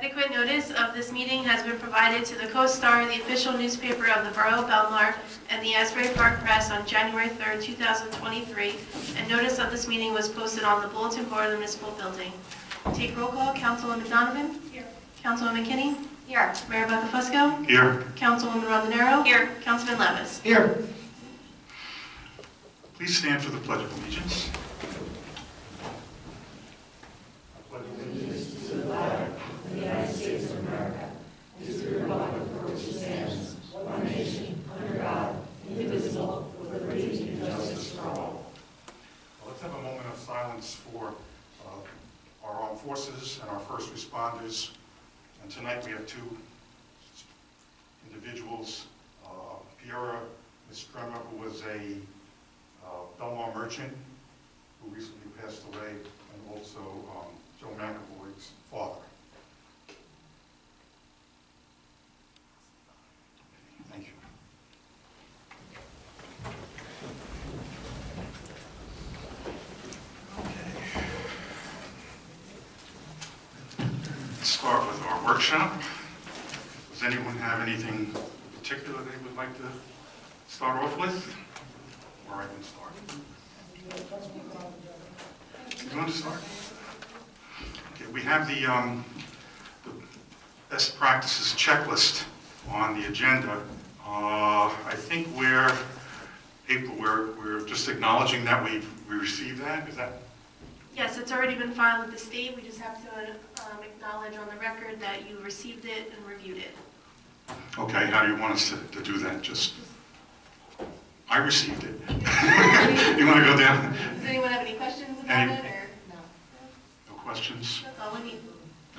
Adequate notice of this meeting has been provided to the Co-Star, the official newspaper of the Borough of Belmar, and the Asbury Park Press on January 3rd, 2023, and notice of this meeting was posted on the bulletin board of the municipal building. Take roll call. Councilwoman Donovan? Here. Councilwoman Kinney? Here. Mayor Buckafusco? Here. Councilwoman Rondinero? Here. Councilman Levis? Here. Please stand for the Pledge of Allegiance. The United States of America, and to the republic for which it stands, one nation, under God, indivisible, with liberty and justice for all. Let's have a moment of silence for our armed forces and our first responders. And tonight we have two individuals, Piera Mistrema, who was a Belmar merchant who recently passed away, and also Joe McAvoy's father. Thank you. Okay. Let's start with our workshop. Does anyone have anything particular they would like to start off with? Or I can start. You want to start? Okay, we have the best practices checklist on the agenda. I think April, we're just acknowledging that we received that. Is that? Yes, it's already been filed with the state. We just have to acknowledge on the record that you received it and reviewed it. Okay, how do you want us to do that? Just, I received it. You want to go down? Does anyone have any questions about it, or no? No questions? That's all we need.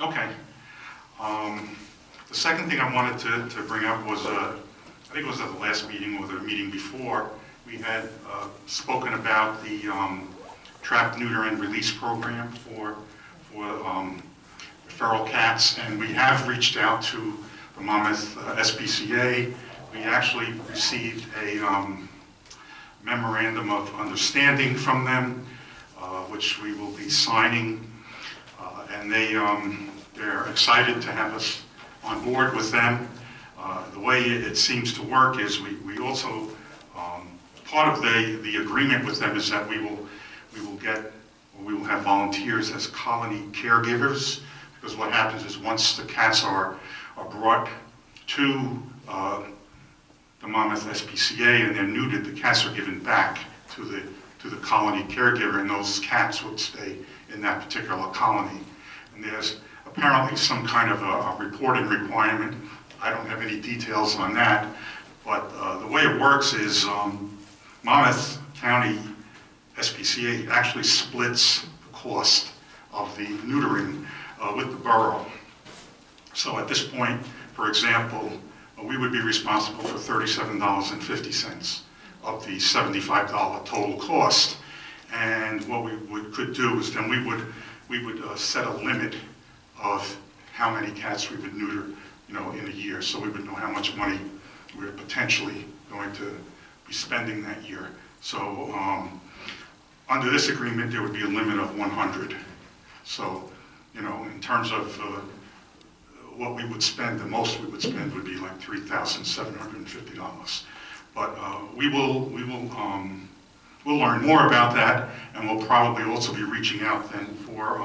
Okay. The second thing I wanted to bring up was, I think it was at the last meeting or the meeting before, we had spoken about the trap, neuter, and release program for feral cats, and we have reached out to the Monmouth SPCA. We actually received a memorandum of understanding from them, which we will be signing, and they're excited to have us on board with them. The way it seems to work is we also, part of the agreement with them is that we will have volunteers as colony caregivers, because what happens is once the cats are brought to the Monmouth SPCA and they're neutered, the cats are given back to the colony caregiver, and those cats would stay in that particular colony. And there's apparently some kind of a reporting requirement. I don't have any details on that, but the way it works is Monmouth County SPCA actually splits the cost of the neutering with the borough. So at this point, for example, we would be responsible for $37.50 of the $75 total cost. And what we could do is then we would set a limit of how many cats we would neuter, in a year, so we would know how much money we're potentially going to be spending that year. So under this agreement, there would be a limit of 100. So, in terms of what we would spend, the most we would spend would be like $3,750. But we'll learn more about that, and we'll probably also be reaching out then for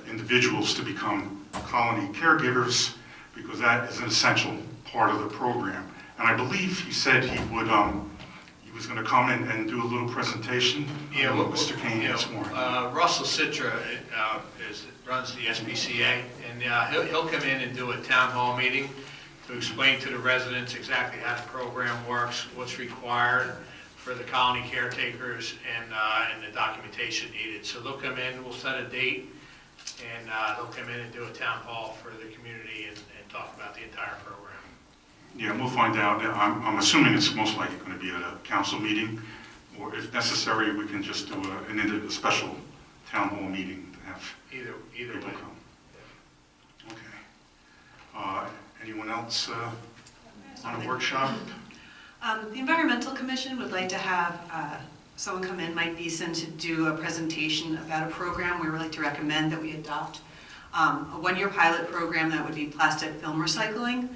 individuals to become colony caregivers, because that is an essential part of the program. And I believe he said he was going to come in and do a little presentation. Yeah, Mr. Kane this morning. Russell Citra runs the SPCA, and he'll come in and do a town hall meeting to explain to the residents exactly how the program works, what's required for the colony caretakers, and the documentation needed. So they'll come in, we'll set a date, and they'll come in and do a town hall for the community and talk about the entire program. Yeah, we'll find out. I'm assuming it's most likely going to be at a council meeting, or if necessary, we can just do a special town hall meeting to have either people way. Come. Okay. Anyone else on a workshop? The Environmental Commission would like to have someone come in, Mike Beeson, to do a presentation about a program we would like to recommend that we adopt. a one-year pilot program that would be plastic film recycling.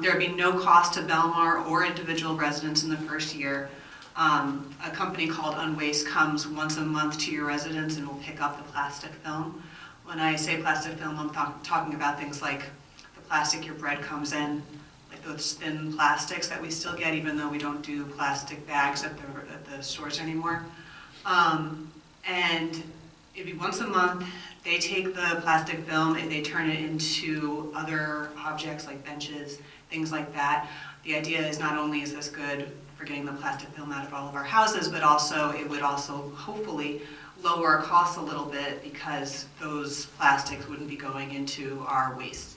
There would be no cost to Belmar or individual residents in the first year. A company called Unwaste comes once a month to your residence and will pick up the plastic film. When I say plastic film, I'm talking about things like the plastic your bread comes in, like those thin plastics that we still get, even though we don't do plastic bags at the stores anymore. And it'd be once a month. They take the plastic film and they turn it into other objects like benches, things like that. The idea is not only is this good for getting the plastic film out of all of our houses, but also it would also hopefully lower our costs a little bit because those plastics wouldn't be going into our waste.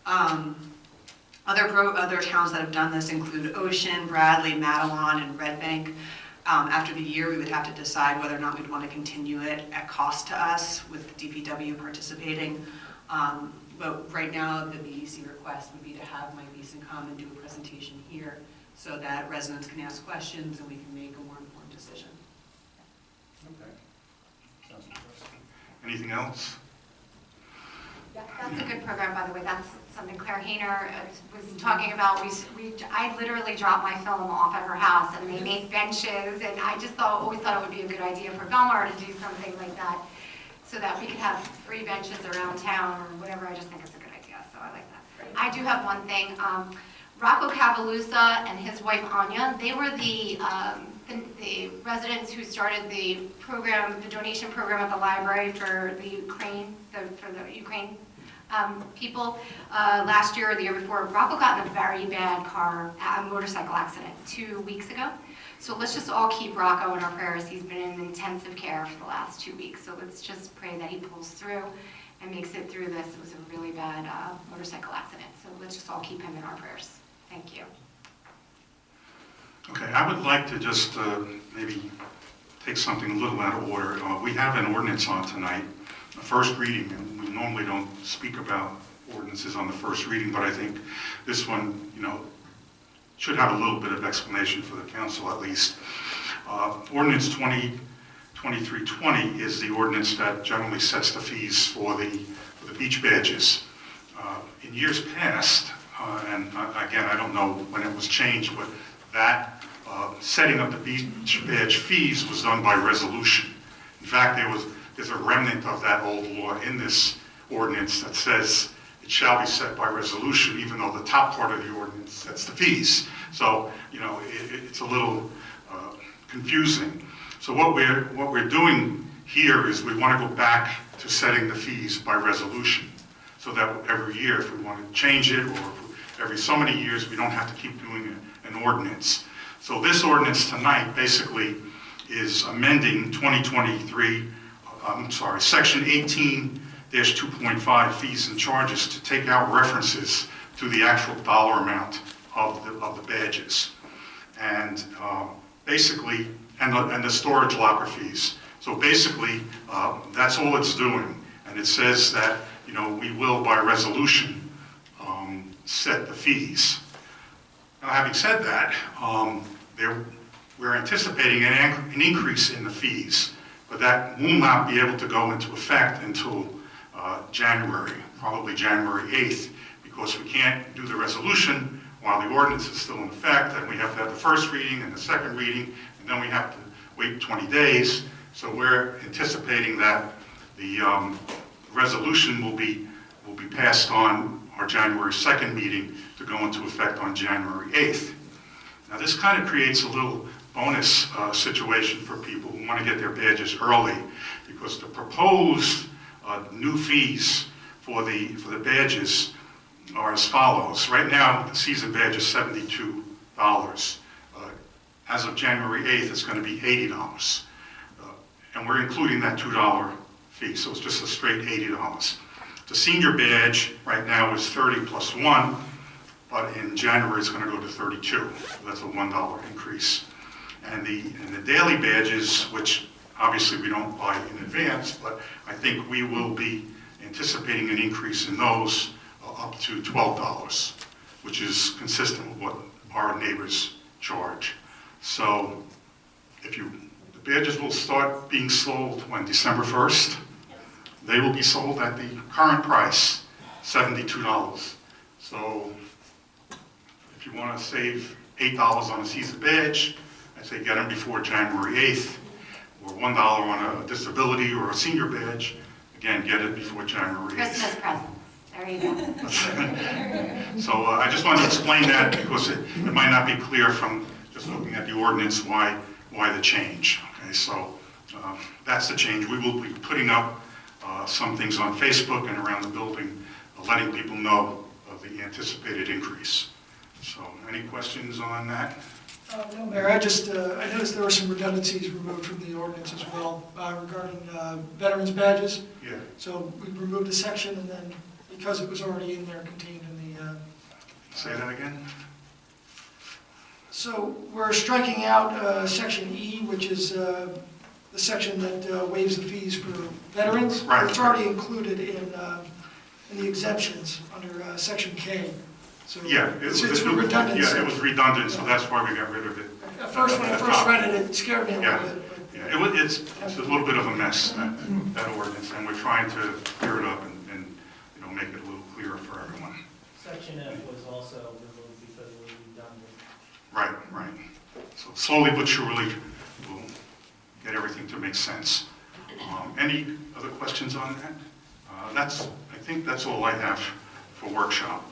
Other towns that have done this include Ocean, Bradley, Matawan, and Red Bank. After the year, we would have to decide whether or not we'd want to continue it at cost to us with DPW participating. But right now, the BEC request would be to have Mike Beeson come and do a presentation here so that residents can ask questions and we can make a more informed decision. Okay. Sounds interesting. Anything else? Yeah, that's a good program, by the way. That's something Claire Hayner was talking about. I literally dropped my film off at her house, and they made benches, and I just always thought it would be a good idea for Belmar to do something like that, so that we could have free benches around town or whatever. I just think it's a good idea, so I like that. I do have one thing. Rocco Cavalusa and his wife Anya, they were the residents who started the program, the donation program at the library for the Ukraine, people. Last year or the year before, Rocco got in a very bad motorcycle accident 2 weeks ago. So let's just all keep Rocco in our prayers. He's been in intensive care for the last 2 weeks. So let's just pray that he pulls through and makes it through this. It was a really bad motorcycle accident. So let's just all keep him in our prayers. Thank you. Okay, I would like to just maybe take something a little out of order. We have an ordinance on tonight, a first reading, and we normally don't speak about ordinances on the first reading, but I think this one, should have a little bit of explanation for the council at least. Ordinance 2320 is the ordinance that generally sets the fees for the beach badges. In years past, and again, I don't know when it was changed, but that setting up the beach badge fees was done by resolution. In fact, there's a remnant of that old law in this ordinance that says it shall be set by resolution, even though the top part of the ordinance sets the fees. So, it's a little confusing. So what we're doing here is we want to go back to setting the fees by resolution, so that every year, if we want to change it, or every so many years, we don't have to keep doing an ordinance. So this ordinance tonight basically is amending Section 18-2.5 fees and charges to take out references to the actual dollar amount of the badges, and basically, and the storage locker fees. So basically, that's all it's doing, and it says that we will by resolution set the fees. Now, having said that, we're anticipating an increase in the fees, but that will not be able to go into effect until January, probably January 8th, because we can't do the resolution while the ordinance is still in effect, and we have to have the first reading and the second reading, and then we have to wait 20 days. So we're anticipating that the resolution will be passed on our January 2nd meeting to go into effect on January 8th. Now this kind of creates a little bonus situation for people who want to get their badges early, because the proposed new fees for the badges are as follows. Right now, the season badge is $72. As of January 8th, it's going to be $80. And we're including that $2 fee, so it's just a straight $80. The senior badge right now is $30 plus 1, but in January it's going to go to $32. So that's a $1 increase. And the daily badges, which obviously we don't buy in advance, but I think we will be anticipating an increase in those up to $12, which is consistent with what our neighbors charge. So the badges will start being sold when, December 1st? they will be sold at the current price, $72. So if you want to save $8 on a season badge, I say get them before January 8th, or $1 on a disability or a senior badge. Again, get it before January 8th. Christmas presents. There you go. So I just wanted to explain that because it might not be clear from just looking at the ordinance why the change. Okay, so that's the change. We will be putting up some things on Facebook and around the building, letting people know of the anticipated increase. So any questions on that? No, Mayor, I noticed there were some redundancies removed from the ordinance as well regarding veterans badges. Yeah. So we removed a section, and then because it was already in there, contained in the... Say that again? So we're striking out section E, which is the section that waives the fees for veterans. Right. It's already included in the exemptions under section K. So Yeah, it's redundant. Yeah, it was redundant, so that's why we got rid of it. At first, when I first read it, it scared me a Yeah. little bit. But Yeah, it's a little bit of a mess, that ordinance, and we're trying to clear it up and make it a little clearer for everyone. Section F was also removed because it was redundant. Right. So slowly but surely, we'll get everything to make sense. Any other questions on that? I think that's all I have for workshop.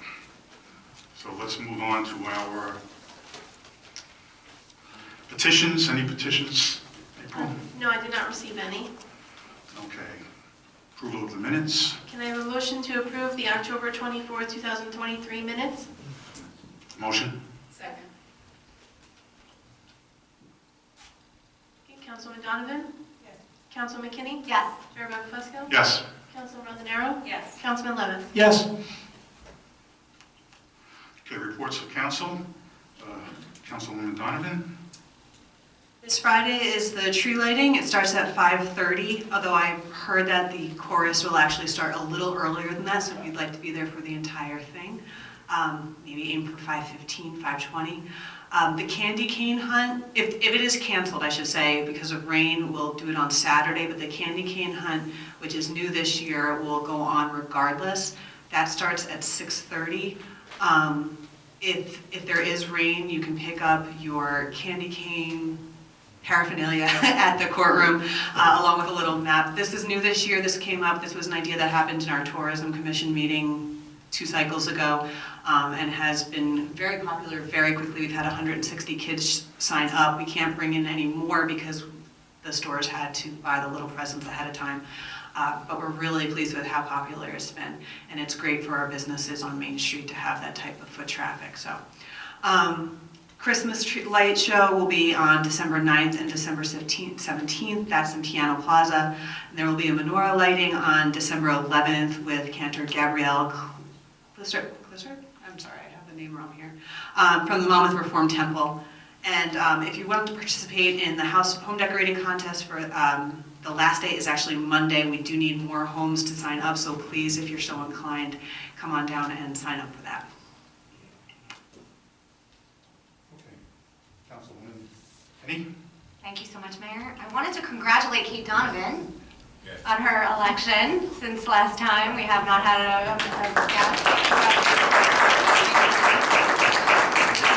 So let's move on to our petitions. Any petitions, April? No, I did not receive any. Okay. Approval of the minutes. Can I have a motion to approve the October 24, 2023 minutes? Motion? Second. Okay, Councilman Donovan? Yes. Councilman McKinney? Yes. Mayor Buckfusco? Yes. Councilman Rosararo? Yes. Councilman Levitt? yes. Okay, reports of council. Councilwoman Donovan. This Friday is the tree lighting. It starts at 5:30, although I've heard that the chorus will actually start a little earlier than that, so if you'd like to be there for the entire thing, maybe aim for 5:15, 5:20. The candy cane hunt, if it is canceled, I should say, because of rain, we'll do it on Saturday, but the candy cane hunt, which is new this year, will go on regardless. That starts at 6:30. If there is rain, you can pick up your candy cane paraphernalia at the courtroom, along with a little map. This is new this year. This came up. This was an idea that happened in our Tourism Commission meeting 2 cycles ago, and has been very popular very quickly. We've had 160 kids sign up. We can't bring in any more because the stores had to buy the little presents ahead of time. But we're really pleased with how popular it's been, and it's great for our businesses on Main Street to have that type of foot traffic. So, Christmas tree light show will be on December 9th and December 17th. That's in Piano Plaza. And there will be a menorah lighting on December 11th with Cantor Gabrielle Clissard? I'm sorry, I have the name wrong here. From the Monmouth Reformed Temple. And if you want to participate in the home decorating contest for the last day is actually Monday. We do need more homes to sign up, so please, if you're so inclined, come on down and sign up for that. Okay. Councilwoman Kenny? Thank you so much, Mayor. I wanted to congratulate Kate Donovan on her election. Since last time, we have not had a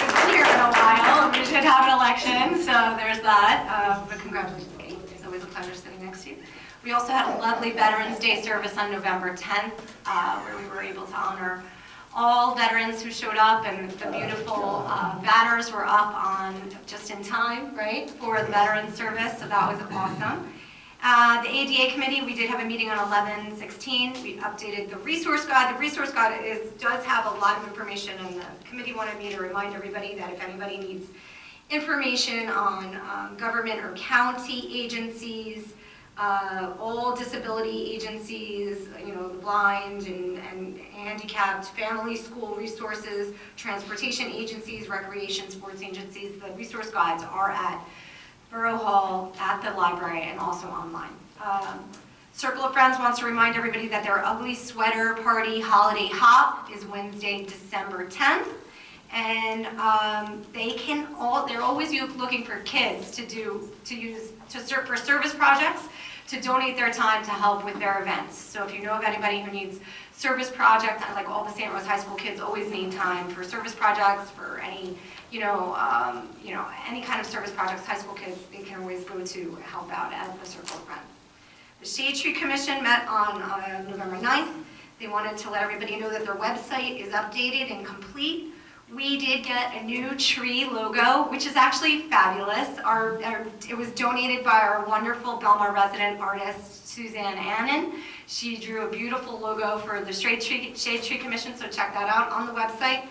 We've been here in a while, and we should have an election, so there's that. But congratulations, Kate. It's always a pleasure sitting next to you. We also had a lovely Veterans Day service on November 10th, where we were able to honor all veterans who showed up, and the beautiful banners were up on just in time, right, for the Veterans Service, so that was awesome. The ADA committee, we did have a meeting on 11/16. We updated the resource guide. The resource guide does have a lot of information, and the committee wanted me to remind everybody that if anybody needs information on government or county agencies, all disability agencies, you know, the blind and handicapped, family, school resources, transportation agencies, recreation, sports agencies, the resource guides are at Borough Hall, at the library, and also online. Circle of Friends wants to remind everybody that their Ugly Sweater Party Holiday Hop is Wednesday, December 10th. And they're always looking for kids for service projects. to donate their time to help with their events. So if you know of anybody who needs service projects, like all the St. Rose High School kids always need time for service projects, for any, any kind of service projects, high school kids, they can always go to help out at the Circle of Friends. The Shade Tree Commission met on November 9th. They wanted to let everybody know that their website is updated and complete. We did get a new tree logo, which is actually fabulous. It was donated by our wonderful Belmar resident artist, Suzanne Annan. She drew a beautiful logo for the Shade Tree Commission, so check that out on the website.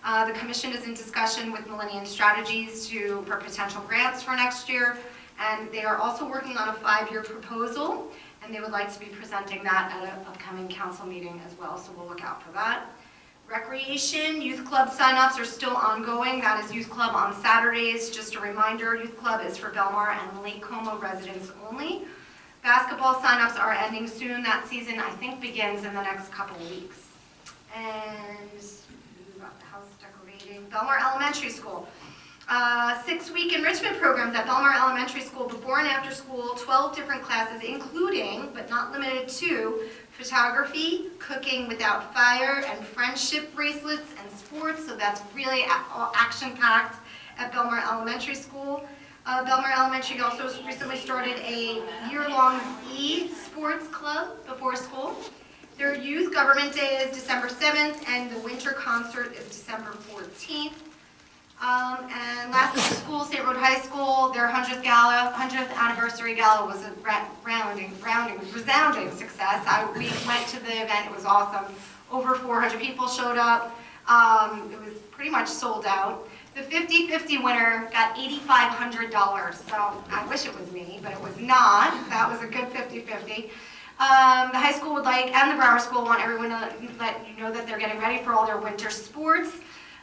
The commission is in discussion with Millennium Strategies for potential grants for next year, and they are also working on a 5-year proposal, and they would like to be presenting that at an upcoming council meeting as well, so we'll look out for that. Recreation, youth club signups are still ongoing. That is youth club on Saturdays. Just a reminder, youth club is for Belmar and Lake Como residents only. Basketball signups are ending soon. That season, I think, begins in the next couple of weeks. And about the house decorating, Belmar Elementary School. 6-week enrichment programs at Belmar Elementary School before and after school, 12 different classes, including, but not limited to, photography, cooking without fire, and friendship bracelets and sports. So that's really action-packed at Belmar Elementary School. Belmar Elementary also recently started a year-long e-sports club before school. Their youth government day is December 7th, and the winter concert is December 14th. And last week at school, St. Rose High School, their 100th anniversary gala was a resounding success. We went to the event, it was awesome. Over 400 people showed up. It was pretty much sold out. The 50-50 winner got $8,500, so I wish it was me, but it was not. That was a good 50-50. The high school would like, and the Broward School want everyone to let you know that they're getting ready for all their winter sports.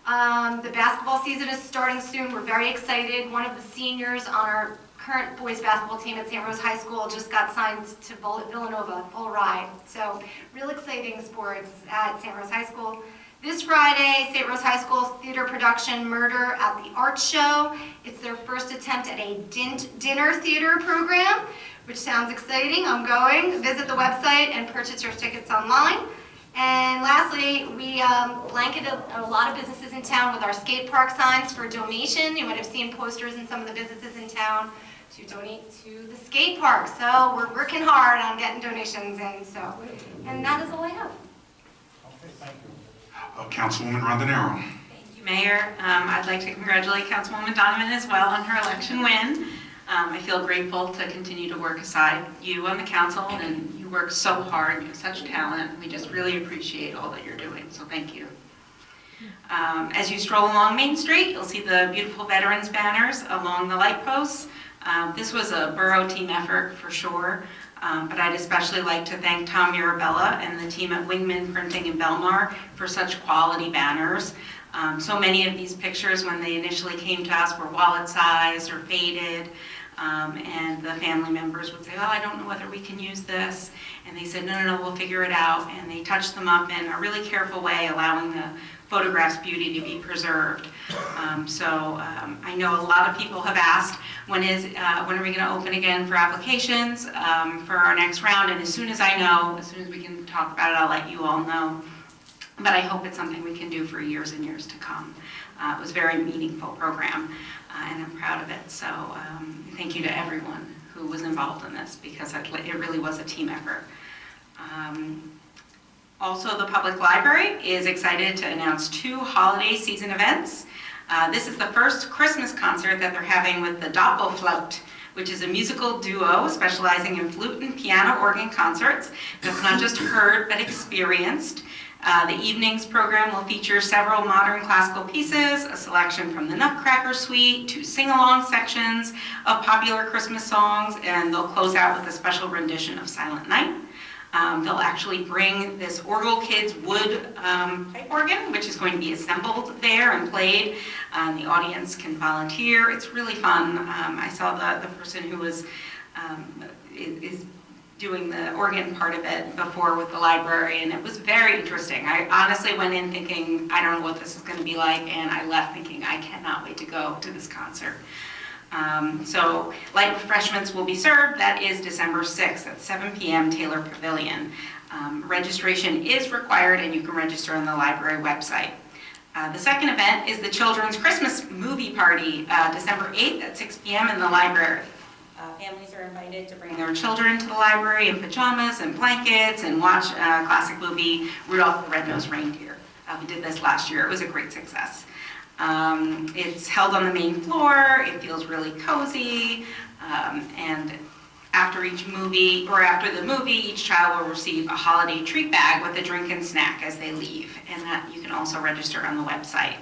The basketball season is starting soon. We're very excited. One of the seniors on our current boys basketball team at St. Rose High School just got signed to Villanova, Bull Ride. So real exciting sports at St. Rose High School. This Friday, St. Rose High School's theater production Murder at the Art Show. It's their first attempt at a dinner theater program, which sounds exciting. I'm going. Visit the website and purchase your tickets online. And lastly, we blanketed a lot of businesses in town with our skate park signs for donation. You might have seen posters in some of the businesses in town to donate to the skate park. So we're working hard on getting donations in. And that is all I have. Okay, thank you. Councilwoman Rondinero. Thank you, Mayor. I'd like to congratulate Councilwoman Donovan as well on her election win. I feel grateful to continue to work aside you on the council, and you work so hard, you have such talent. We just really appreciate all that you're doing, so thank you. As you stroll along Main Street, you'll see the beautiful veterans banners along the light posts. This was a borough team effort for sure, but I'd especially like to thank Tom Mirabella and the team at Wingman Printing in Belmar for such quality banners. So many of these pictures, when they initially came to us, were wallet-sized or faded, and the family members would say, oh, I don't know whether we can use this. And they said, no, we'll figure it out. And they touched them up in a really careful way, allowing the photograph's beauty to be preserved. I know a lot of people have asked, when are we going to open again for applications for our next round? And as soon as I know, as soon as we can talk about it, I'll let you all know. But I hope it's something we can do for years and years to come. It was a very meaningful program, and I'm proud of it. So thank you to everyone who was involved in this, because it really was a team effort. Also, the Public Library is excited to announce 2 holiday season events. This is the first Christmas concert that they're having with the Doppelflaut, which is a musical duo specializing in flute and piano organ concerts. That's not just heard, but experienced. The evening's program will feature several modern classical pieces, a selection from the Nutcracker Suite, 2 sing-along sections of popular Christmas songs, and they'll close out with a special rendition of Silent Night. They'll actually bring this Orgel Kids wood pipe organ, which is going to be assembled there and played. The audience can volunteer. It's really fun. I saw the person who was is doing the organ part of it before with the library, and it was very interesting. I honestly went in thinking, I don't know what this is going to be like, and I left thinking, I cannot wait to go to this concert. So light refreshments will be served. That is December 6th at 7 p.m. Taylor Pavilion. Registration is required, and you can register on the library website. The second event is the Children's Christmas Movie Party, December 8th at 6 p.m. in the library. Families are invited to bring their children to the library in pajamas and blankets and watch a classic movie, Rudolph the Red-Nosed Reindeer. We did this last year. It was a great success. It's held on the main floor. It feels really cozy. And after each movie, or after the movie, each child will receive a holiday treat bag with a drink and snack as they leave. And that you can also register on the website.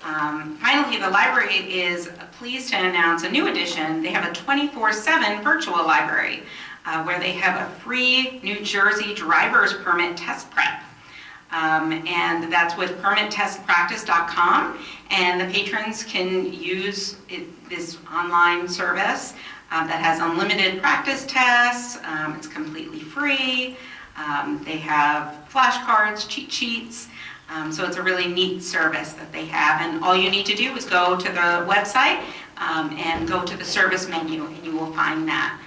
Finally, the library is pleased to announce a new addition. They have a 24/7 virtual library where they have a free New Jersey driver's permit test prep. And that's with permittestpractice.com, and the patrons can use this online service that has unlimited practice tests. It's completely free. They have flashcards, cheat sheets. So it's a really neat service that they have, and all you need to do is go to the website and go to the service menu, and you will find that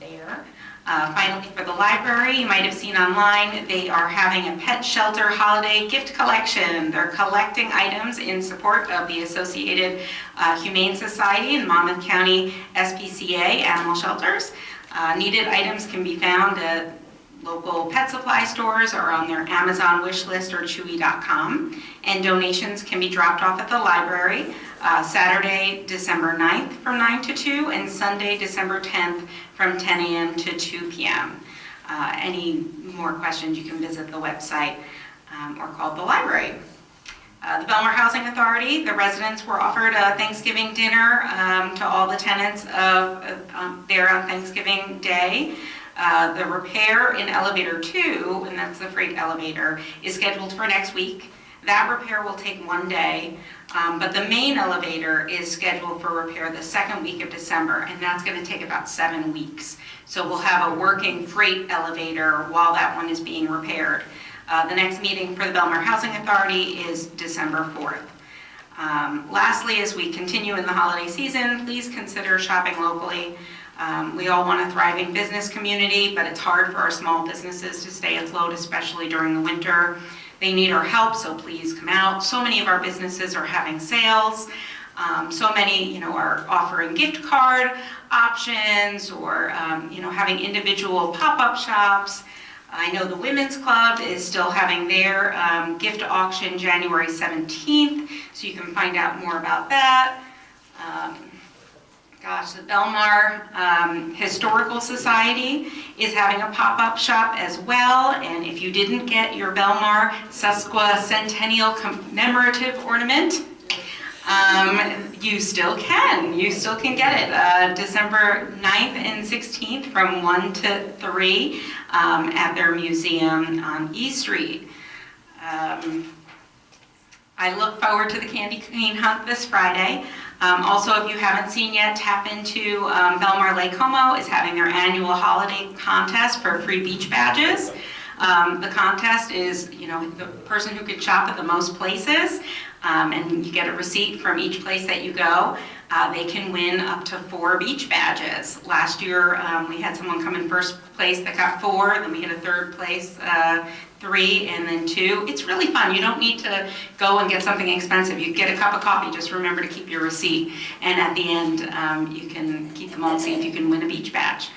there. Finally, for the library, you might have seen online, they are having a pet shelter holiday gift collection. They're collecting items in support of the Associated Humane Society and Monmouth County SPCA animal shelters. Needed items can be found at local pet supply stores or on their Amazon wish list or Chewy.com. And donations can be dropped off at the library Saturday, December 9th from 9 to 2 and Sunday, December 10th from 10 a.m. to 2 p.m. Any more questions, you can visit the website or call the library. The Belmar Housing Authority, the residents were offered a Thanksgiving dinner to all the tenants there on Thanksgiving Day. The repair in elevator 2, and that's the freight elevator, is scheduled for next week. That repair will take 1 day, but the main elevator is scheduled for repair the second week of December, and that's going to take about 7 weeks. So we'll have a working freight elevator while that one is being repaired. The next meeting for the Belmar Housing Authority is December 4th. Lastly, as we continue in the holiday season, please consider shopping locally. We all want a thriving business community, but it's hard for our small businesses to stay afloat, especially during the winter. They need our help, so please come out. So many of our businesses are having sales. So many, are offering gift card options or, having individual pop-up shops. I know the Women's Club is still having their gift auction January 17th, so you can find out more about that. The Belmar Historical Society is having a pop-up shop as well, and if you didn't get your Belmar Sesquicentennial commemorative ornament, you still can. You still can get it December 9th and 16th from 1 to 3 at their museum on E Street. I look forward to the Candy Cane Hunt this Friday. Also, if you haven't seen yet, tap into Belmar Lake Como is having their annual holiday contest for free beach badges. The contest is, the person who could shop at the most places, and you get a receipt from each place that you go. They can win up to 4 beach badges. Last year, we had someone come in first place that got 4, then we had a third place, 3, and then 2. It's really fun. You don't need to go and get something expensive. You get a cup of coffee, just remember to keep your receipt. And at the end, you can keep them all and see if you can win a beach badge.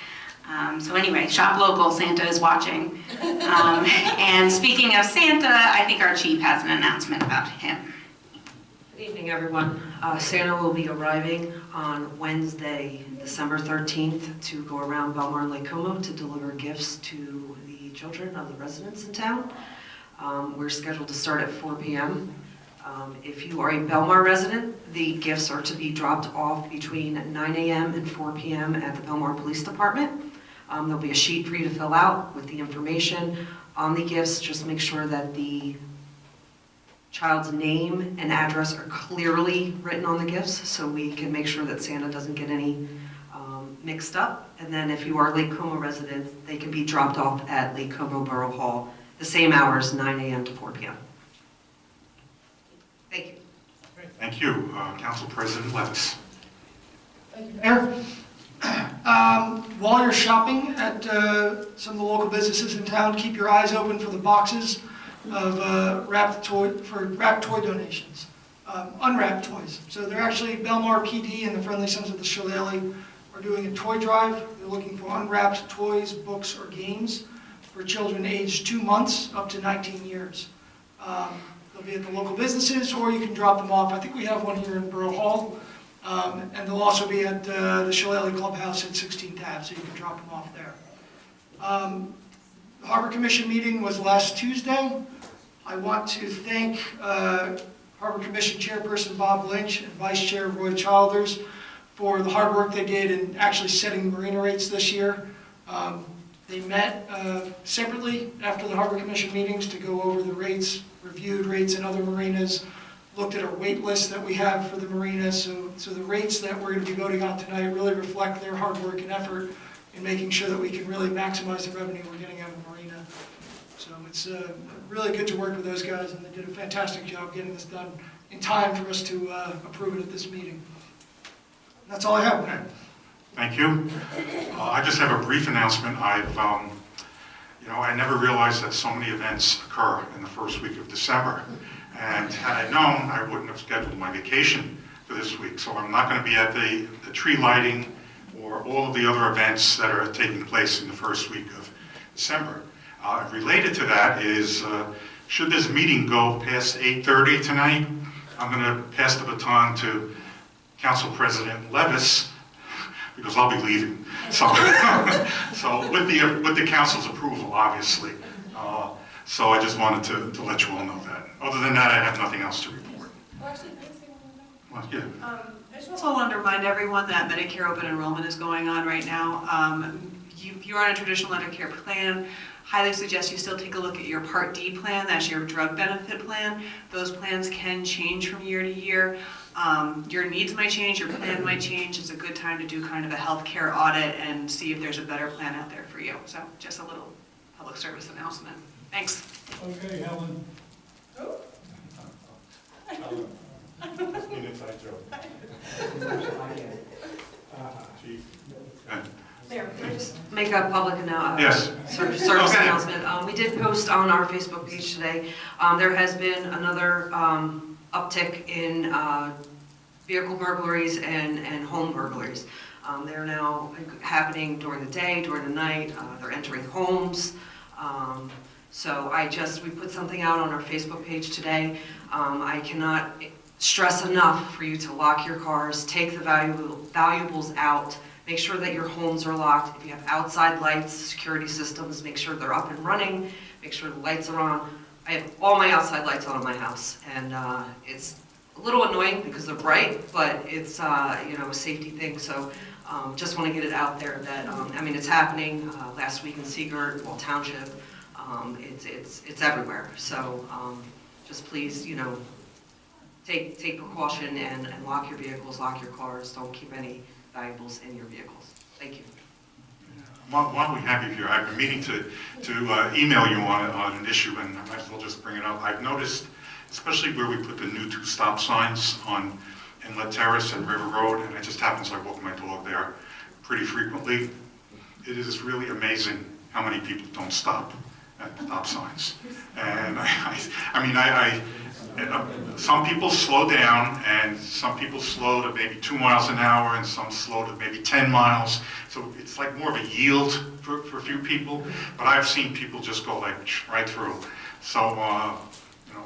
So anyway, shop local, Santa is watching. And speaking of Santa, I think our chief has an announcement about him. Good evening, everyone. Santa will be arriving on Wednesday, December 13th, to go around Belmar and Lake Como to deliver gifts to the children of the residents in town. We're scheduled to start at 4 p.m. If you are a Belmar resident, the gifts are to be dropped off between 9 a.m. and 4 p.m. at the Belmar Police Department. There'll be a sheet for you to fill out with the information on the gifts. Just make sure that the child's name and address are clearly written on the gifts so we can make sure that Santa doesn't get any mixed up. And then if you are Lake Como residents, they can be dropped off at Lake Como Borough Hall, the same hours, 9 a.m. to 4 p.m. Thank you. Thank you. Council President Levis. Thank you, Mayor. While you're shopping at some of the local businesses in town, keep your eyes open for the boxes of wrapped toy donations, unwrapped toys. So they're actually, Belmar PD and the Friendly Sons of the Shillelagh are doing a toy drive. They're looking for unwrapped toys, books, or games for children aged 2 months up to 19 years. They'll be at the local businesses, or you can drop them off. I think we have one here in Borough Hall. And they'll also be at the Shillelagh Clubhouse at 16th Ave, so you can drop them off there. The Harbor Commission meeting was last Tuesday. I want to thank Harbor Commission Chairperson Bob Lynch and Vice Chair Roy Childers for the hard work they did in actually setting marina rates this year. They met separately after the Harbor Commission meetings to go over the rates, reviewed rates in other marinas, looked at our wait list that we have for the marina. So the rates that we're going to be voting on tonight really reflect their hard work and effort in making sure that we can really maximize the revenue we're getting out of the marina. So it's really good to work with those guys, and they did a fantastic job getting this done in time for us to approve it at this meeting. That's all I have. Okay. Thank you. I just have a brief announcement. I never realized that so many events occur in the first week of December. And had I known, I wouldn't have scheduled my vacation for this week. So I'm not going to be at the tree lighting or all of the other events that are taking place in the first week of December. Related to that is, should this meeting go past 8:30 tonight, I'm going to pass the baton to Council President Levis, because I'll be leaving. So, so with the council's approval, obviously. So I just wanted to let you all know that. Other than that, I have nothing else to report. Well, actually, can I say one Well, thing? yeah. I just also want to remind everyone that Medicare open enrollment is going on right now. If you're on a traditional Medicare plan, highly suggest you still take a look at your Part D plan. That's your drug benefit plan. Those plans can change from year to year. Your needs might change, your plan might change. It's a good time to do kind of a healthcare audit and see if there's a better plan out there for you. So just a little public service announcement. Thanks. Okay, Helen. Inside joke. Chief. Mayor, can I just make a public Yes. service Okay. announcement? We did post on our Facebook page today. There has been another uptick in vehicle burglaries and home burglaries. They're now happening during the day, during the night. They're entering homes. So we put something out on our Facebook page today. I cannot stress enough for you to lock your cars, take the valuables out, make sure that your homes are locked. If you have outside lights, security systems, make sure they're up and running, make sure the lights are on. I have all my outside lights on in my house, and it's a little annoying because they're bright, but it's a safety thing. So just want to get it out there that it's happening. Last week in Seagirt, Township, it's everywhere. So just please, take precaution and lock your vehicles, lock your cars. Don't keep any valuables in your vehicles. Thank you. While we have you here, I've been meaning to email you on an issue, and I might as well just bring it up. I've noticed, especially where we put the new 2 stop signs on Inlet Terrace and River Road, and it just happens I walk my dog there pretty frequently. It is really amazing how many people don't stop at stop signs. And some people slow down, and some people slow to maybe 2 miles an hour, and some slow to maybe 10 miles. So it's like more of a yield for a few people, but I've seen people just go like right through. So,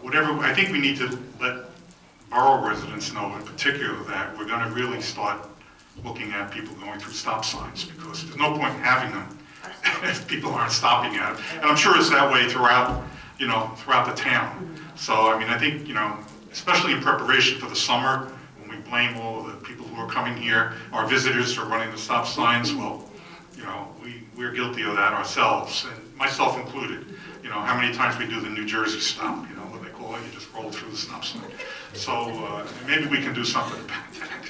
whatever, I think we need to let borough residents know in particular that we're gonna really start looking at people going through stop signs, because there's no point in having them if people aren't stopping at it. And I'm sure it's that way throughout the town. So, I think, especially in preparation for the summer, when we blame all of the people who are coming here, our visitors for running the stop signs, well, we're guilty of that ourselves, and myself included. How many times we do the New Jersey stop, what they call it, you just roll through the stop sign. So, maybe we can do something about that.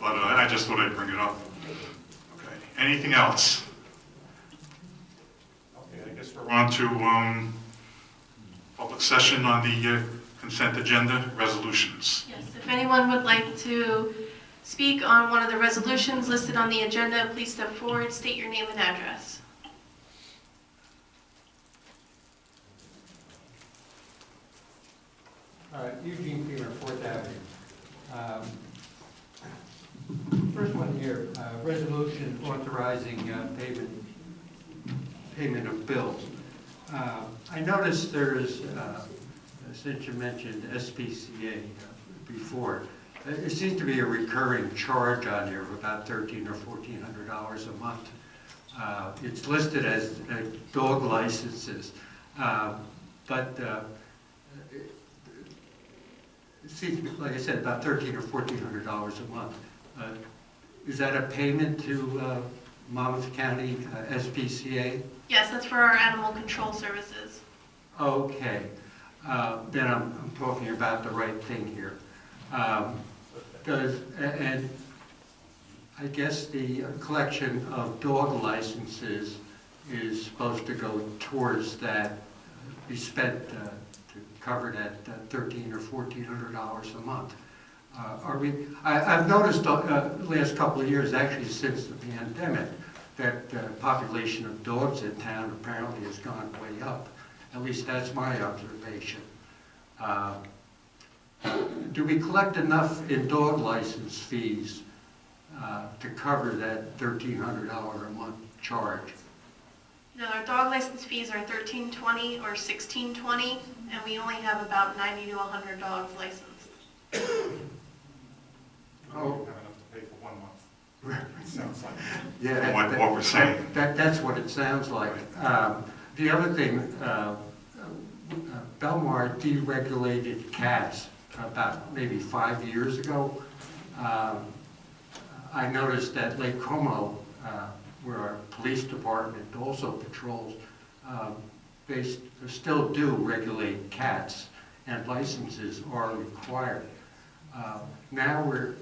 But I just thought I'd bring it up. Okay, anything else? Okay, I guess we're on to public session on the consent agenda resolutions. Yes, if anyone would like to speak on one of the resolutions listed on the agenda, please step forward, state your name and address. Eugene Feeler, 4th Avenue. First one here, resolution authorizing payment of bills. I noticed there is, since you mentioned SPCA before, there seems to be a recurring charge on here of about $1,300 or $1,400 a month. It's listed as dog licenses, but it seems to be, like I said, about $1,300 or $1,400 a month. Is that a payment to Monmouth County SPCA? Yes, that's for our animal control services. Okay, then I'm talking about the right thing here. And I guess the collection of dog licenses is supposed to go towards that, be spent to cover that $1,300 or $1,400 a month. I've noticed the last couple of years, actually since the pandemic, that the population of dogs in town apparently has gone way up. At least that's my observation. Do we collect enough in dog license fees to cover that $1,300 a month charge? No, our dog license fees are $13.20 or $16.20, and we only have about 90 to 100 dogs licensed. We don't have enough to pay for 1 month. It sounds like. Yeah, What we're saying. That's what it sounds like. The other thing, Belmar deregulated cats about maybe 5 years ago. I noticed that Lake Como, where our police department also patrols, they still do regulate cats, and licenses are required. Now the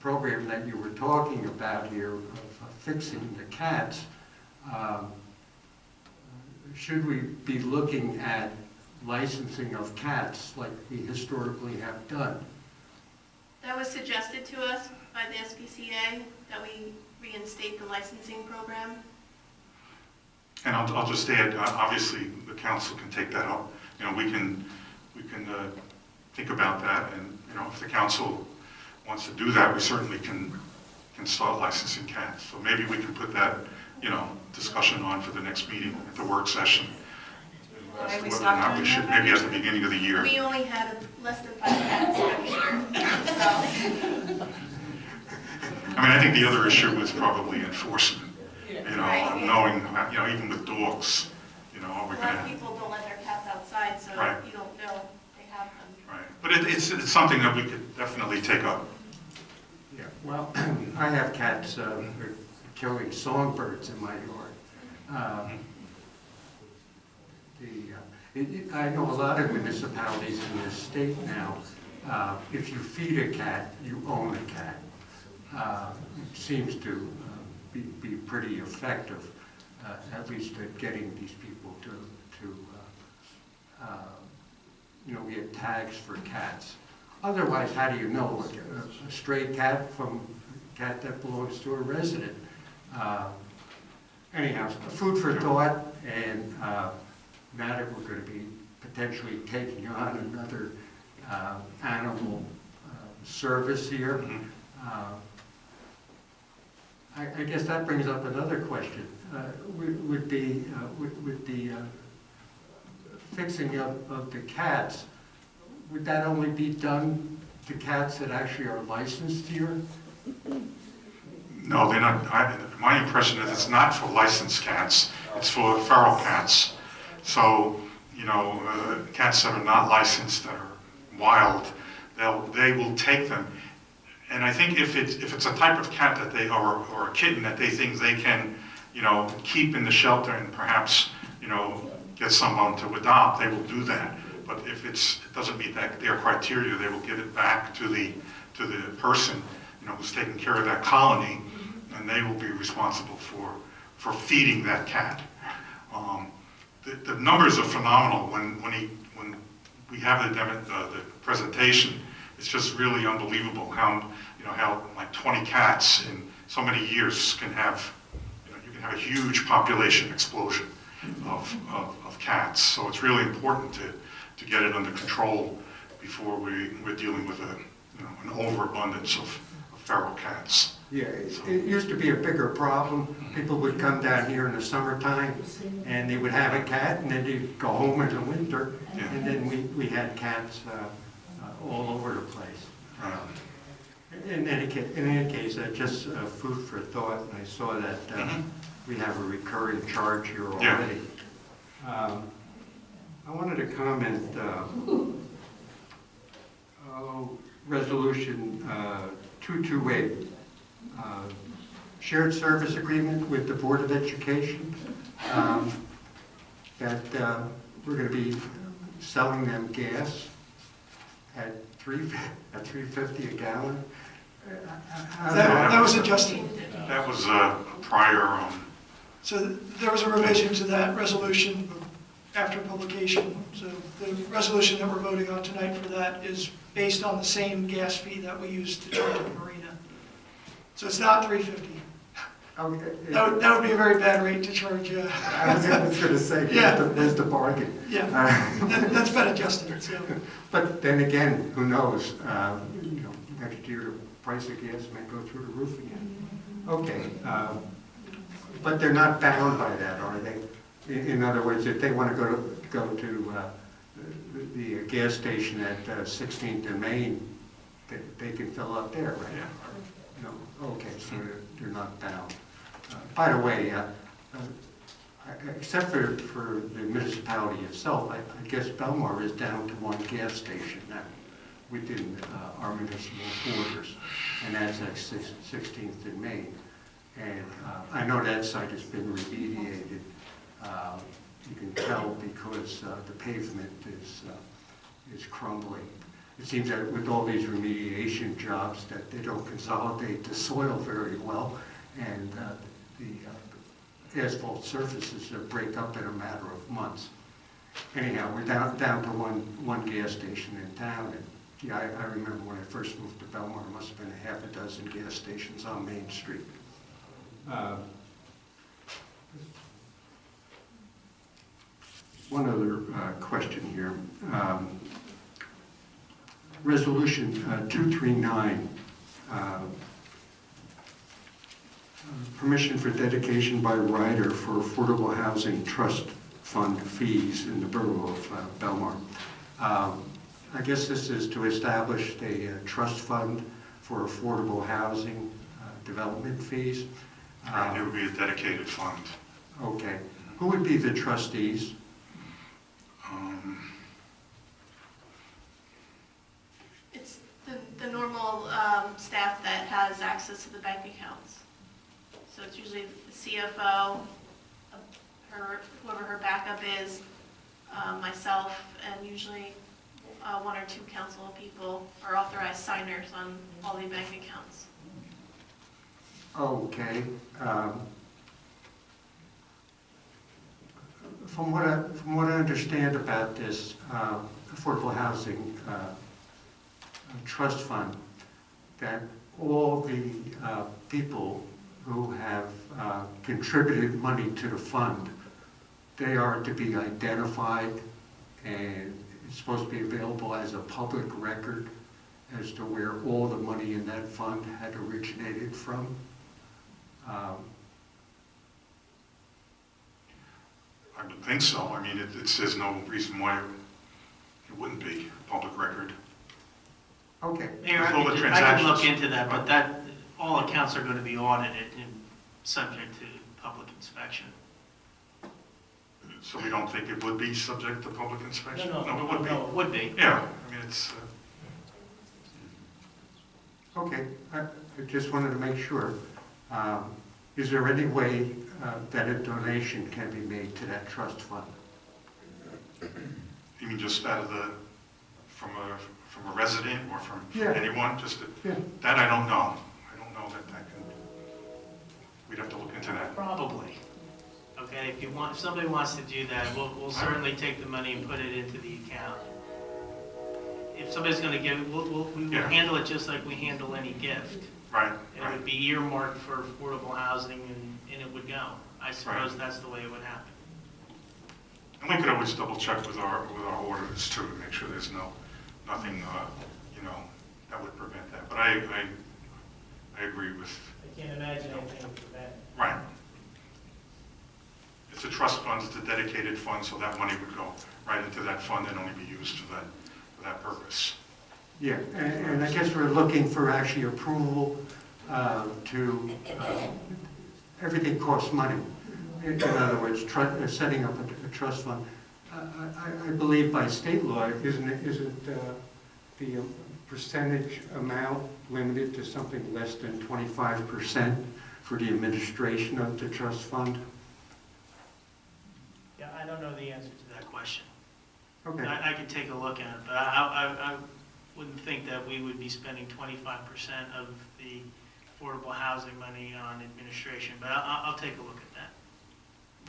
program that you were talking about here of fixing the cats, should we be looking at licensing of cats like we historically have done? That was suggested to us by the SPCA, that we reinstate the licensing program. And I'll just add, obviously, the council can take that up. You know, we can think about that, and you know, if the council wants to do that, we certainly can start licensing cats. So maybe we can put that, you know, discussion on for the next meeting at the work session. As to whether or not we should, maybe at the beginning of the year. We only had less than 5 cats, I'm sure. So. I mean, I think the other issue was probably enforcement. You know, Right. knowing, you know, even with dogs, you know, are we A lot going of to... people don't let their cats outside, so Right. you don't know they have them. Right. But it's something that we could definitely take up. Yeah, well, I have cats they're killing songbirds in my yard. I know a lot of municipalities in this state now, if you feed a cat, you own a cat. It seems to be pretty effective, at least at getting these people to you know, get tags for cats. Otherwise, how do you know a stray cat from a cat that belongs to a resident? Anyhow, food for thought, and now that we're going to be potentially taking on another animal service here, I guess that brings up another question. With the fixing of the cats, would that only be done to cats that actually are licensed here? No, they're not. My impression is it's not for licensed cats. It's for feral cats. So, you know, cats that are not licensed, that are wild, they will take them. And I think if it's a type of cat that they, or a kitten that they think they can, you know, keep in the shelter and perhaps, you know, get someone to adopt, they will do that. But if it doesn't meet their criteria, they will give it back to the person, you know, who's taking care of that colony, and they will be responsible for feeding that cat. The numbers are phenomenal. When we have the presentation, It's just really unbelievable how, how like 20 cats in so many years can have, you can have a huge population explosion of cats. So it's really important to get it under control before we're dealing with an overabundance of feral cats. Yeah, it used to be a bigger problem. People would come down here in the summertime, and they would have a cat, and then they'd go home in the winter, Yeah. and then we had cats all over the place. In any case, just food for thought, and I saw that we have a recurring charge here already. Yeah. I wanted to comment, Resolution 228, shared service agreement with the Board of Education, that we're going to be selling them gas at $3.50 a gallon. That was adjusted. That was a prior, So there was a revision to that resolution after publication. So the resolution that we're voting on tonight for that is based on the same gas fee that we used to charge the marina. So it's not $3.50. Okay. That would be a very bad rate to charge. I was going to say, Yeah. there's the bargain. Yeah, that's been adjusted. So. But then again, who knows? Next year the price of gas may go through the roof again. Okay, but they're not bound by that, are they? In other words, if they want to go to the gas station at 16th and Main, they can fill up there, right? Yeah. No. Okay, so they're not bound. By the way, except for the municipality itself, I guess Belmar is down to one gas station now within our municipal borders, and that's at 16th and Main. And I know that site has been remediated. You can tell because the pavement is crumbling. It seems that with all these remediation jobs that they don't consolidate the soil very well, and the asphalt surfaces break up in a matter of months. Anyhow, we're down to one gas station in town, and yeah, I remember when I first moved to Belmar, there must have been a half a dozen gas stations on Main Street. One other question here. Resolution 239, permission for dedication by rider for affordable housing trust fund fees in the borough of Belmar. I guess this is to establish a trust fund for affordable housing development fees. it would be a dedicated fund. Okay. Who would be the trustees? It's the normal staff that has access to the bank accounts. So it's usually the CFO, whoever her backup is, myself, and usually one or two council people are authorized signers on all the bank accounts. Okay. From what I understand about this affordable housing trust fund, that all the people who have contributed money to the fund, they are to be identified, and it's supposed to be available as a public record as to where all the money in that fund had originated from. I would think so. I mean, it says no reason why it wouldn't be a public record. Okay. Mayor, With all the I can transactions. look into that, but all accounts are going to be audited and subject to public inspection. So we don't think it would be subject to public inspection? No, it would be. it would be. Yeah, I mean, it's, Okay, I just wanted to make sure. Is there any way that a donation can be made to that trust fund? you mean just out of from a resident or from Yeah. anyone? Yeah. That I don't know. I don't know that can, we'd have to look into that. Probably. Okay, if somebody wants to do that, we'll certainly take the money and put it into the account. if somebody's gonna give, we will Yeah. handle it just like we handle any gift. Right, It right. would be earmarked for affordable housing and it would go. I suppose that's the way it would happen. And we could always double check with our auditors too, to make sure there's nothing, that would prevent that. But I agree with, I can't imagine anything would prevent it. right. It's a trust fund, it's a dedicated fund, so that money would go right into that fund and only be used for that purpose. Yeah, and I guess we're looking for actually approval to, everything costs money. In other words, setting up a trust fund. I believe by state law, isn't the percentage amount limited to something less than 25% for the administration of the trust fund? Yeah, I don't know the answer to that question. Okay. I could take a look at it, but I wouldn't think that we would be spending 25% of the affordable housing money on administration, but I'll take a look at that.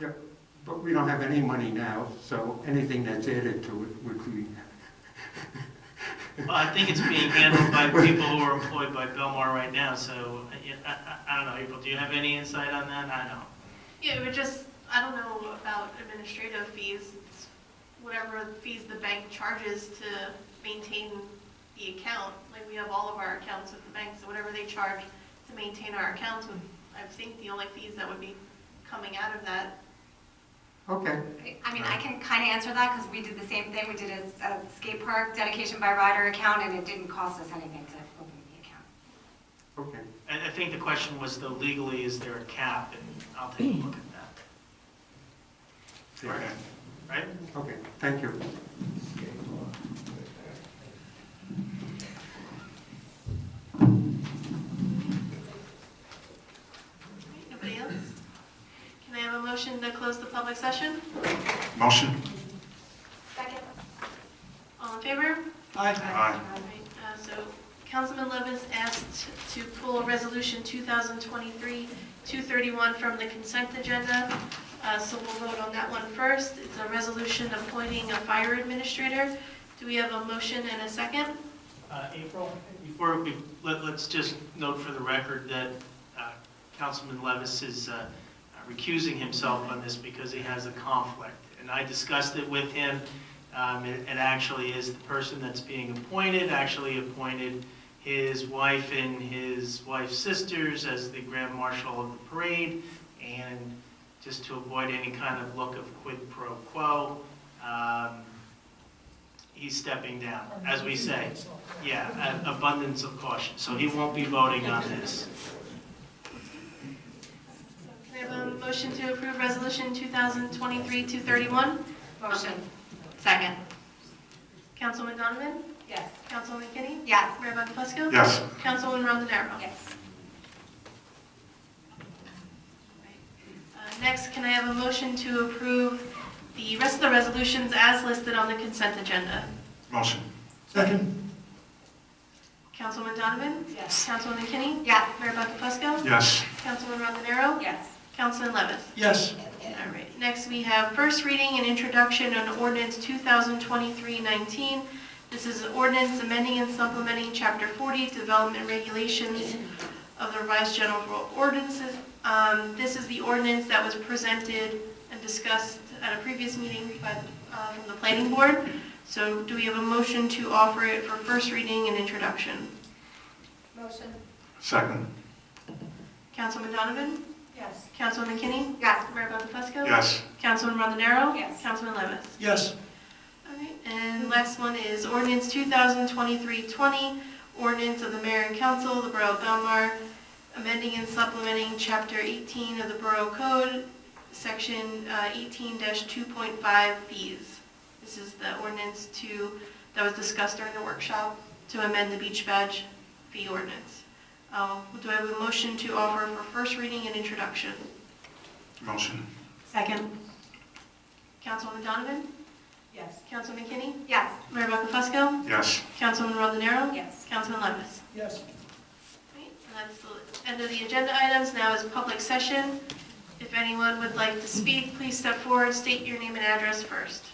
Yep, but we don't have any money now, so anything that's added to it would be... Well, I think it's being handled by people who are employed by Belmar right now, so I don't know, April, do you have any insight on that? I don't. Yeah, it would just, I don't know about administrative fees. It's whatever fees the bank charges to maintain the account. Like, we have all of our accounts with the bank, so whatever they charge to maintain our accounts would, I think the only fees that would be coming out of that. Okay. I mean, I can kind of answer that because we did the same thing. We did a skate park dedication by rider account and it didn't cost us anything to open the account. Okay. I think the question was, though, legally, is there a cap? And I'll take a look at that. Okay. Right? Okay, thank you. Nobody else? Can I have a motion to close the public session? Motion? Second. All in favor? Aye. Aye. So Councilman Levis asked to pull Resolution 2023-231 from the consent agenda. So we'll vote on that one first. It's a resolution appointing a fire administrator. Do we have a motion and a second? April, before let's just note for the record that Councilman Levis is recusing himself on this because he has a conflict. And I discussed it with him. It actually is the person that's being appointed, actually appointed his wife and his wife's sisters as the Grand Marshal of the parade. And just to avoid any kind of look of quid pro quo, he's stepping down, as we say. Yeah, an abundance of caution. So he won't be voting on this. Can I have a motion to approve Resolution 2023-231? Motion. Second. Councilman Donovan? Yes. Councilman McKinney? Yes. Mayor Bucklepesco? Yes. Councilwoman Rondinero? Yes. Next, can I have a motion to approve the rest of the resolutions as listed on the consent agenda? Motion? Second. Councilman Donovan? Yes. Councilman McKinney? Yes. Mayor Bucklepesco? Yes. Councilwoman Rondinero? Yes. Councilman Levis? Yes. All right, next we have first reading and introduction on ordinance 2023-19. This is an ordinance amending and supplementing Chapter 40 Development Regulations of the Revised General Ordinances. This is the ordinance that was presented and discussed at a previous meeting from the Planning Board. So do we have a motion to offer it for first reading and introduction? Motion. Second? Councilman Donovan? Yes. Councilman McKinney? Yes. Mayor Bucklepesco? Yes. Councilman Rondinero? Yes. Councilman Levis? Yes. All right, and last one is ordinance 2023-20, ordinance of the mayor and council of the Borough of Belmar, amending and supplementing Chapter 18 of the Borough Code, Section 18-2.5 fees. This is the ordinance that was discussed during the workshop to amend the beach badge fee ordinance. Do I have a motion to offer for first reading and introduction? Motion? Second. Councilwoman Donovan? Yes. Councilman McKinney? Yes. Mayor Bucklepesco? Yes. Councilman Rondinero? Yes. Councilman Levis? Yes. Right, and that's the end of the agenda items. Now is public session. If anyone would like to speak, please step forward, state your name and address first.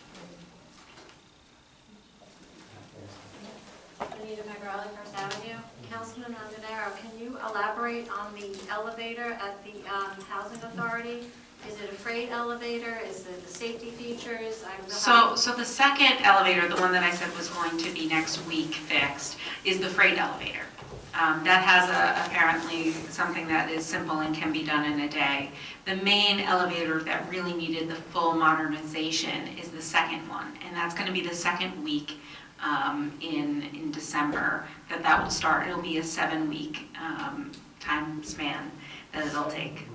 Farley, First Avenue. Councilman Mandanaro, can you elaborate on the elevator at the Housing Authority? Is it a freight elevator? Is it the safety features? I don't know So the second elevator, the one that I said was going to be next week fixed, is the freight elevator. That has apparently something that is simple and can be done in a day. The main elevator that really needed the full modernization is the second one, and that's going to be the second week in December that will start. It'll be a 7-week time span that it'll take.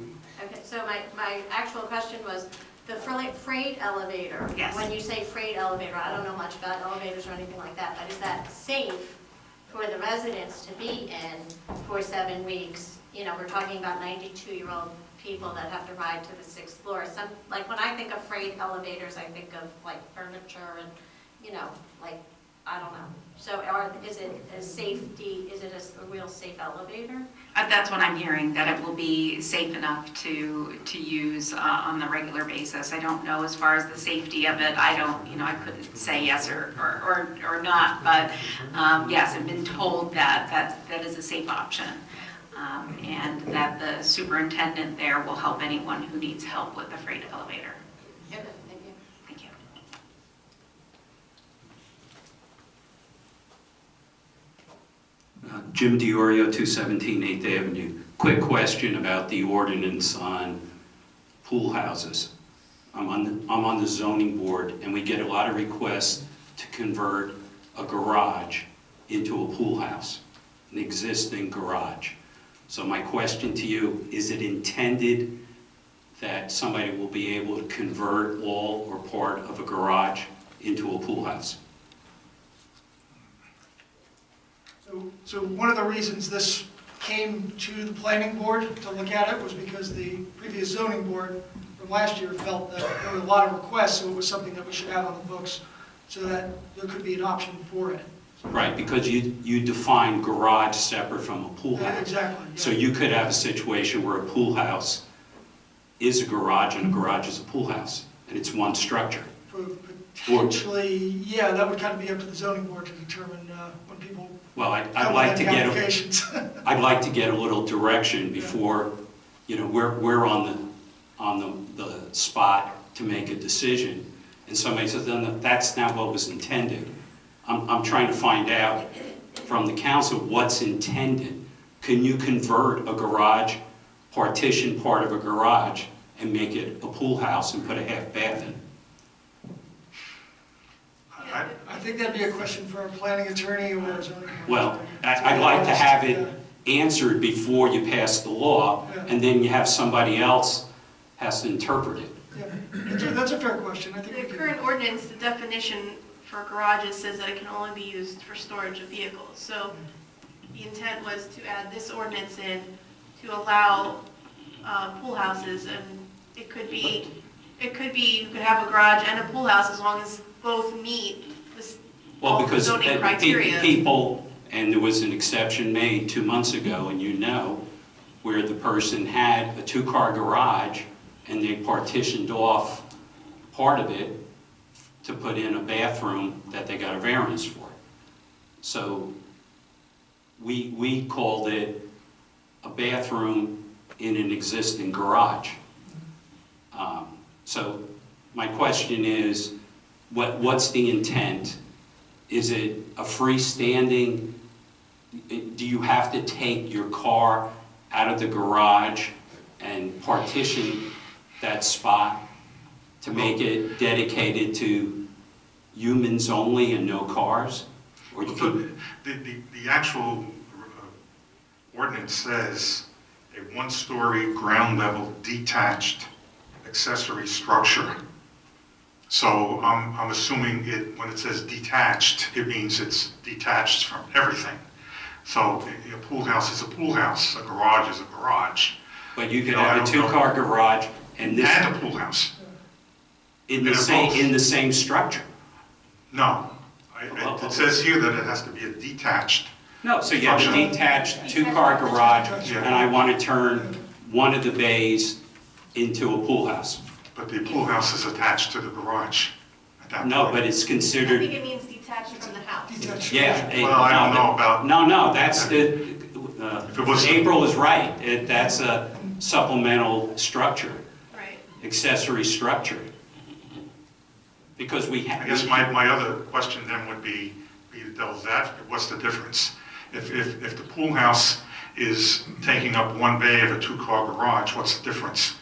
Okay, so my actual question was, the freight elevator. Yes. When you say freight elevator, I don't know much about elevators or anything like that, but is that safe for the residents to be in for 7 weeks? You know, we're talking about 92-year-old people that have to ride to the 6th floor. Like when I think of freight elevators, I think of like furniture and, you know, like, I don't know. So is it a safety, is it a real safe elevator? That's what I'm hearing, that it will be safe enough to use on the regular basis. I don't know as far as the safety of it. I couldn't say yes or not, but yes, I've been told that is a safe option. And that the superintendent there will help anyone who needs help with the freight elevator. Okay, thank you. Thank you. Jim DiOrio, 217 8th Avenue. Quick question about the ordinance on pool houses. I'm on the zoning board, and we get a lot of requests to convert a garage into a pool house, an existing garage. So my question to you, is it intended that somebody will be able to convert all or part of a garage into a pool house? So one of the reasons this came to the planning board to look at it was because the previous zoning board from last year felt that there were a lot of requests, so it was something that we should have on the books so that there could be an option for it. Right, because you define garage separate from a pool house. Exactly. Yeah. So you could have a situation where a pool house is a garage and a garage is a pool house, and it's one structure. Potentially, yeah, that would kind of be up to the zoning board to determine when people. Well, I'd come like with to any get applications. I'd like to get a little direction before, you know, we're on the spot to make a decision, and somebody says, then that's not what was intended. I'm trying to find out from the council what's intended. Can you convert a garage, partition part of a garage, and make it a pool house and put a half bath in? I think that'd be a question for our planning attorney or our zoning board. Well, I'd like to have it answered before you pass the law, and then you have somebody else has to interpret it. Yeah, that's a fair question. I think The we can. current ordinance, the definition for garages says that it can only be used for storage of vehicles. So the intent was to add this ordinance in to allow pool houses, and it could be you could have a garage and a pool house as long as both meet all the zoning criteria. People, and there was an exception made 2 months ago, and you know, where the person had a 2-car garage and they partitioned off part of it to put in a bathroom that they got a variance for. So we called it a bathroom in an existing garage. So my question is, what's the intent? Is it a freestanding, do you have to take your car out of the garage and partition that spot to make it dedicated to humans only and no cars? Or you could... The actual ordinance says a 1-story ground level detached accessory structure. So I'm assuming when it says detached, it means it's detached from everything. So a pool house is a pool house, a garage is a garage. But you could have a 2-car garage and a pool house. In the same structure. No. It says here that it has to be a detached. No, so you have a detached 2-car garage, and I want to turn one of the bays into a pool house. But the pool house is attached to the garage at that point. No, but it's I considered... think it means detached from the house. that's. Yeah. Well, I don't know about. No, that's the, If it was- April is right. That's a supplemental structure, Right. accessory structure. Because we have. I guess my other question then would be the devil's advocate, what's the difference? If the pool house is taking up one bay of a two-car garage, what's the difference?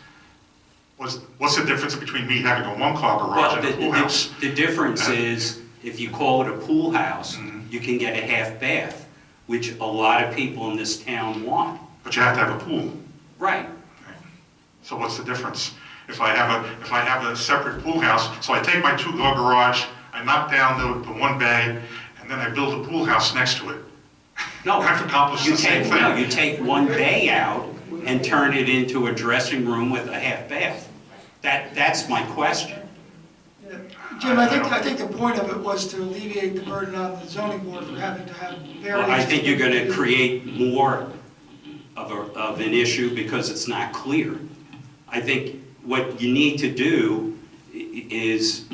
What's the difference between me having a one-car garage and a pool house? The difference is, if you call it a pool house, you can get a half bath, which a lot of people in this town want. But you have to have a pool. Right. So what's the difference? If I have a separate pool house, so I take my two-car garage, I knock down the one bay, and then I build a pool house next to it. No, I've accomplished the same thing. No, you take one bay out and turn it into a dressing room with a half bath. That's my question. Jim, I think the point of it was to alleviate the burden on the zoning board for having to have variance. Well, I think you're going to create more of an issue because it's not clear. I think what you need to do is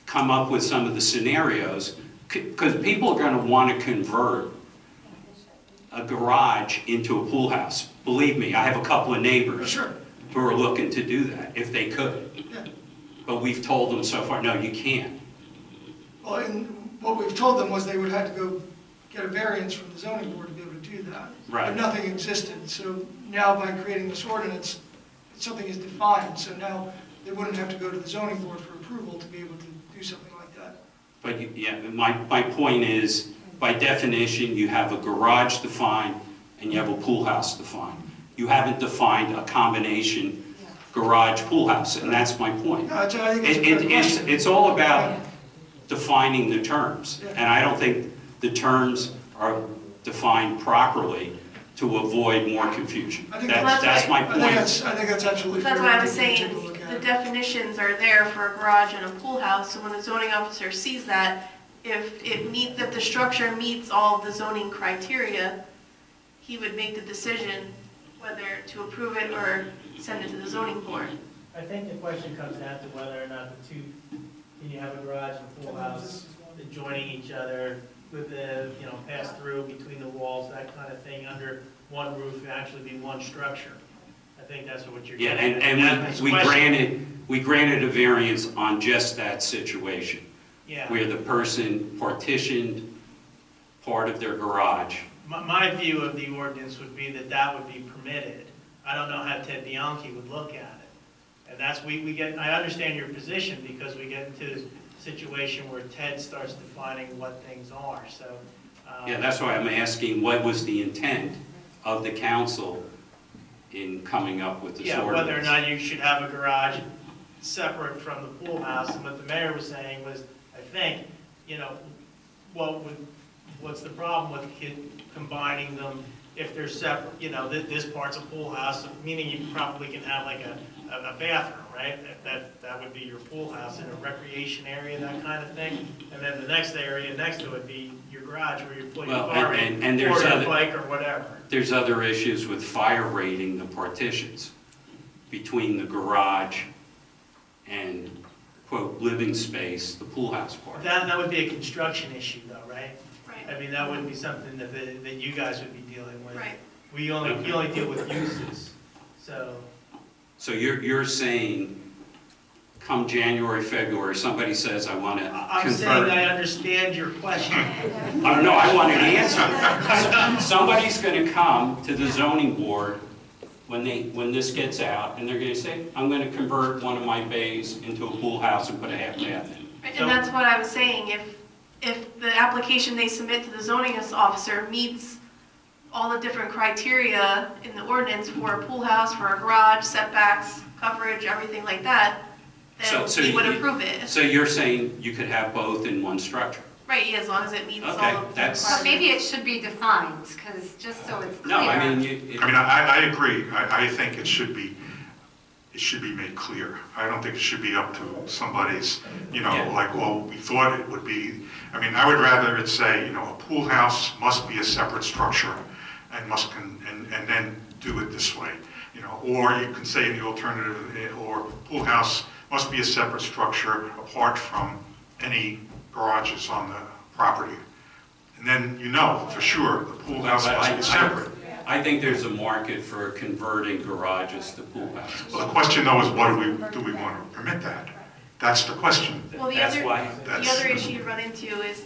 come up with some of the scenarios, because people are going to want to convert a garage into a pool house. Believe me, I have a couple of neighbors who are looking to do that, if they could. Yeah. But we've told them so far, no, you can't. Well, and what we've told them was they would have to go get a variance from the zoning board to be able to do that. Right. But nothing existed, so now by creating this ordinance, something is defined, so now they wouldn't have to go to the zoning board for approval to be able to do something like that. But yeah, my point is, by definition, you have a garage defined and you have a pool house defined. You haven't defined a combination garage pool house, and that's my point. No, I think it's a good question. It's all about defining the terms, and I don't think the terms are defined properly to avoid more confusion. I think That's my point. I think that's absolutely fair. That's why I was to take saying, a look at the it. definitions are there for a garage and a pool house, so when the zoning officer sees that, if the structure meets all of the zoning criteria, he would make the decision whether to approve it or send it to the zoning board. I think the question comes down to whether or not the two, can you have a garage and pool house adjoining each other with the, pass through between the walls, that kind of thing, under one roof, and actually be one structure. I think that's what you're Yeah, getting at. and That's we the question. granted a variance on just that situation, Yeah. where the person partitioned part of their garage. My view of the ordinance would be that would be permitted. I don't know how Ted Bianchi would look at it. And that's, I understand your position, because we get into this situation where Ted starts defining what things are, so. Yeah, that's why I'm asking, what was the intent of the council in coming up with this Yeah, ordinance? whether or not you should have a garage separate from the pool house. And what the mayor was saying was, I think, what's the problem with combining them if they're separate? This part's a pool house, meaning you probably can have like a bathroom, right? That would be your pool house, in a recreation area, that kind of thing. And then the next area next to it be your garage where you put your car in, and or there's your other, bike or whatever. there's other issues with fire rating the partitions between the garage and, quote, living space, the pool house part. That would be a construction issue though, right? Right. I mean, that wouldn't be something that you guys would be dealing with. Right. We only deal with uses, so. So you're saying, come January, February, somebody says, I want to I'm saying convert. I understand your question. No, I want an answer. Somebody's going to come to the zoning board when this gets out, and they're going to say, I'm going to convert one of my bays into a pool house and put a half bath in. Right, and that's what I was saying, if the application they submit to the zoning officer meets all the different criteria in the ordinance for a pool house, for a garage, setbacks, coverage, everything like that, then So we would you- approve it. So you're saying you could have both in one structure? Right, yeah, as long as it meets all Okay, of the that's- But requirements. maybe it should be defined, because just so it's clear. No, I mean, I agree. I think it should be made clear. I don't think it should be up to somebody's, Yeah. like, well, we thought it would be. I mean, I would rather it say, a pool house must be a separate structure and then do it this way. Or you can say in the alternative, or pool house must be a separate structure apart from any garages on the property. And then you know for sure the pool house must be separate. I think there's a market for converting garages to pool houses. Well, the question though is do we want to permit that? That's the question. Well, the That's other, why- the other issue you run into is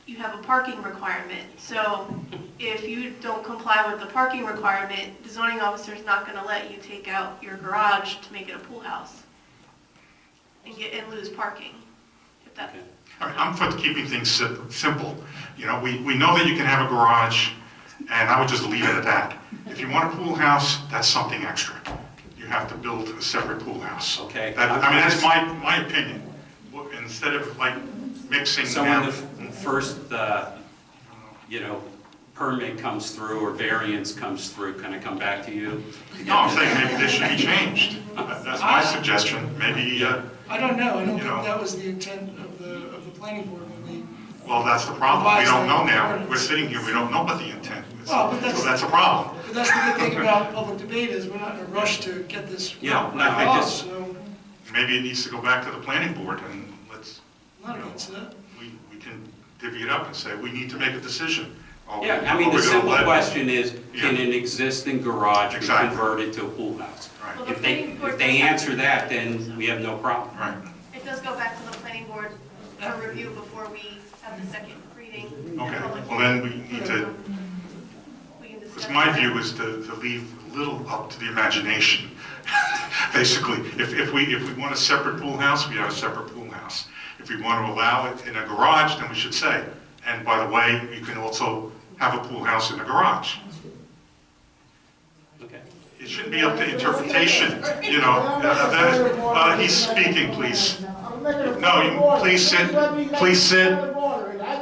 you have a parking requirement. So if you don't comply with the parking requirement, the zoning officer is not going to let you take out your garage to make it a pool house and lose parking. If that, Okay. All right, I'm for keeping things simple. You know, we know that you can have a garage, and I would just leave it at that. If you want a pool house, that's something extra. You have to build a separate pool house. Okay. I mean, that's my opinion. Instead of like mixing So when them. the first, permit comes through or variance comes through, can I come back to you? No, I'm saying maybe they should be changed. That's my suggestion. Maybe, I don't know, I don't You know. think that was the intent of the planning board when we, well, that's the problem. We don't know now. We're sitting here, we don't know what the intent is. Well, but So that's a problem. but that's the good thing about public debate is we're not in a rush to get this. Yeah, no, I off, just- So, Maybe it needs to go back to the planning board and I'm not against that. we can divvy it up and say, we need to make a decision. Yeah, I mean, Are we the gonna simple let- question is, can Yeah. an existing garage be Exactly. converted to a pool house? Right, well, the If they, planning board if they does have- answer that, then we have no problem. right. It does go back to the planning board for review before we have the second reading. and Okay, public well hearing. then we need to, We can discuss because my that. view is to leave a little up to the imagination. Basically, if we want a separate pool house, we have a separate pool house. If we want to allow it in a garage, then we should say, and by the way, you can also have a pool house in a garage. Okay. It shouldn't be up to interpretation, he's speaking, please. No, please sit, please sit.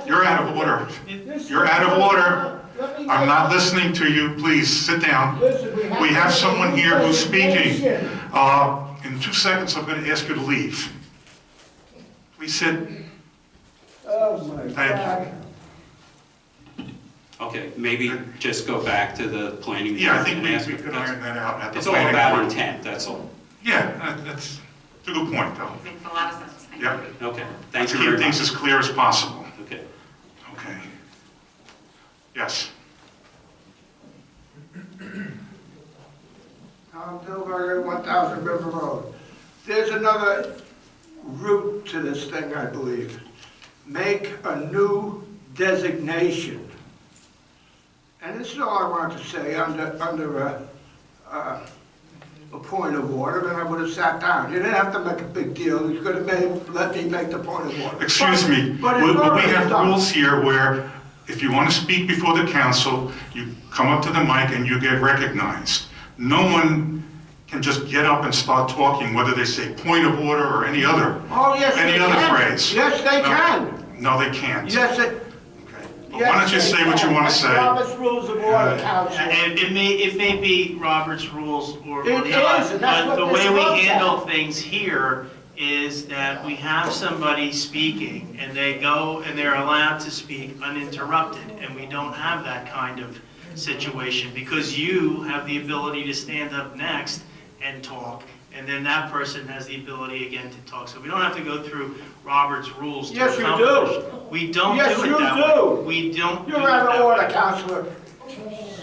You're out of order. You're out of order. I'm not listening to you, please, sit down. We have someone here who's speaking. In 2 seconds, I'm going to ask you to leave. Please sit. Thank you. Okay, maybe just go back to the planning board. Yeah, I think and we ask could iron that out at the It's all planning about board. intent, that's all. Yeah, that's a good point, though. Makes a lot of sense. Thank you. Yeah, Okay, let's thank you keep very things much. as clear as possible. Okay. Okay. Yes. Tom Dilberger, 1000 River Road. There's another route to this thing, I believe. Make a new designation. And this is all I want to say under a point of order, then I would have sat down. You didn't have to make a big deal. You could have let me make the point of order. Excuse me, But we it's already have done. rules here where if you want to speak before the council, you come up to the mic and you get recognized. No one can just get up and start talking, whether they say point of order or any other Oh, yes, they other can. phrase. Yes, they No. can. No, they can't. Yes, Okay. But why don't you say what you want to say? Robert's Rules of Order, Council. And it may be Robert's rules or It not, is, and that's but the what way this we looks handle at. things here is that we have somebody speaking and they go and they're allowed to speak uninterrupted, and we don't have that kind of situation because you have the ability to stand up next and talk, and then that person has the ability again to talk. So we don't have to go through Robert's rules to Yes, you accomplish. do. We don't Yes, do it you that do. way. We don't do it You're out that of order, way. Counselor.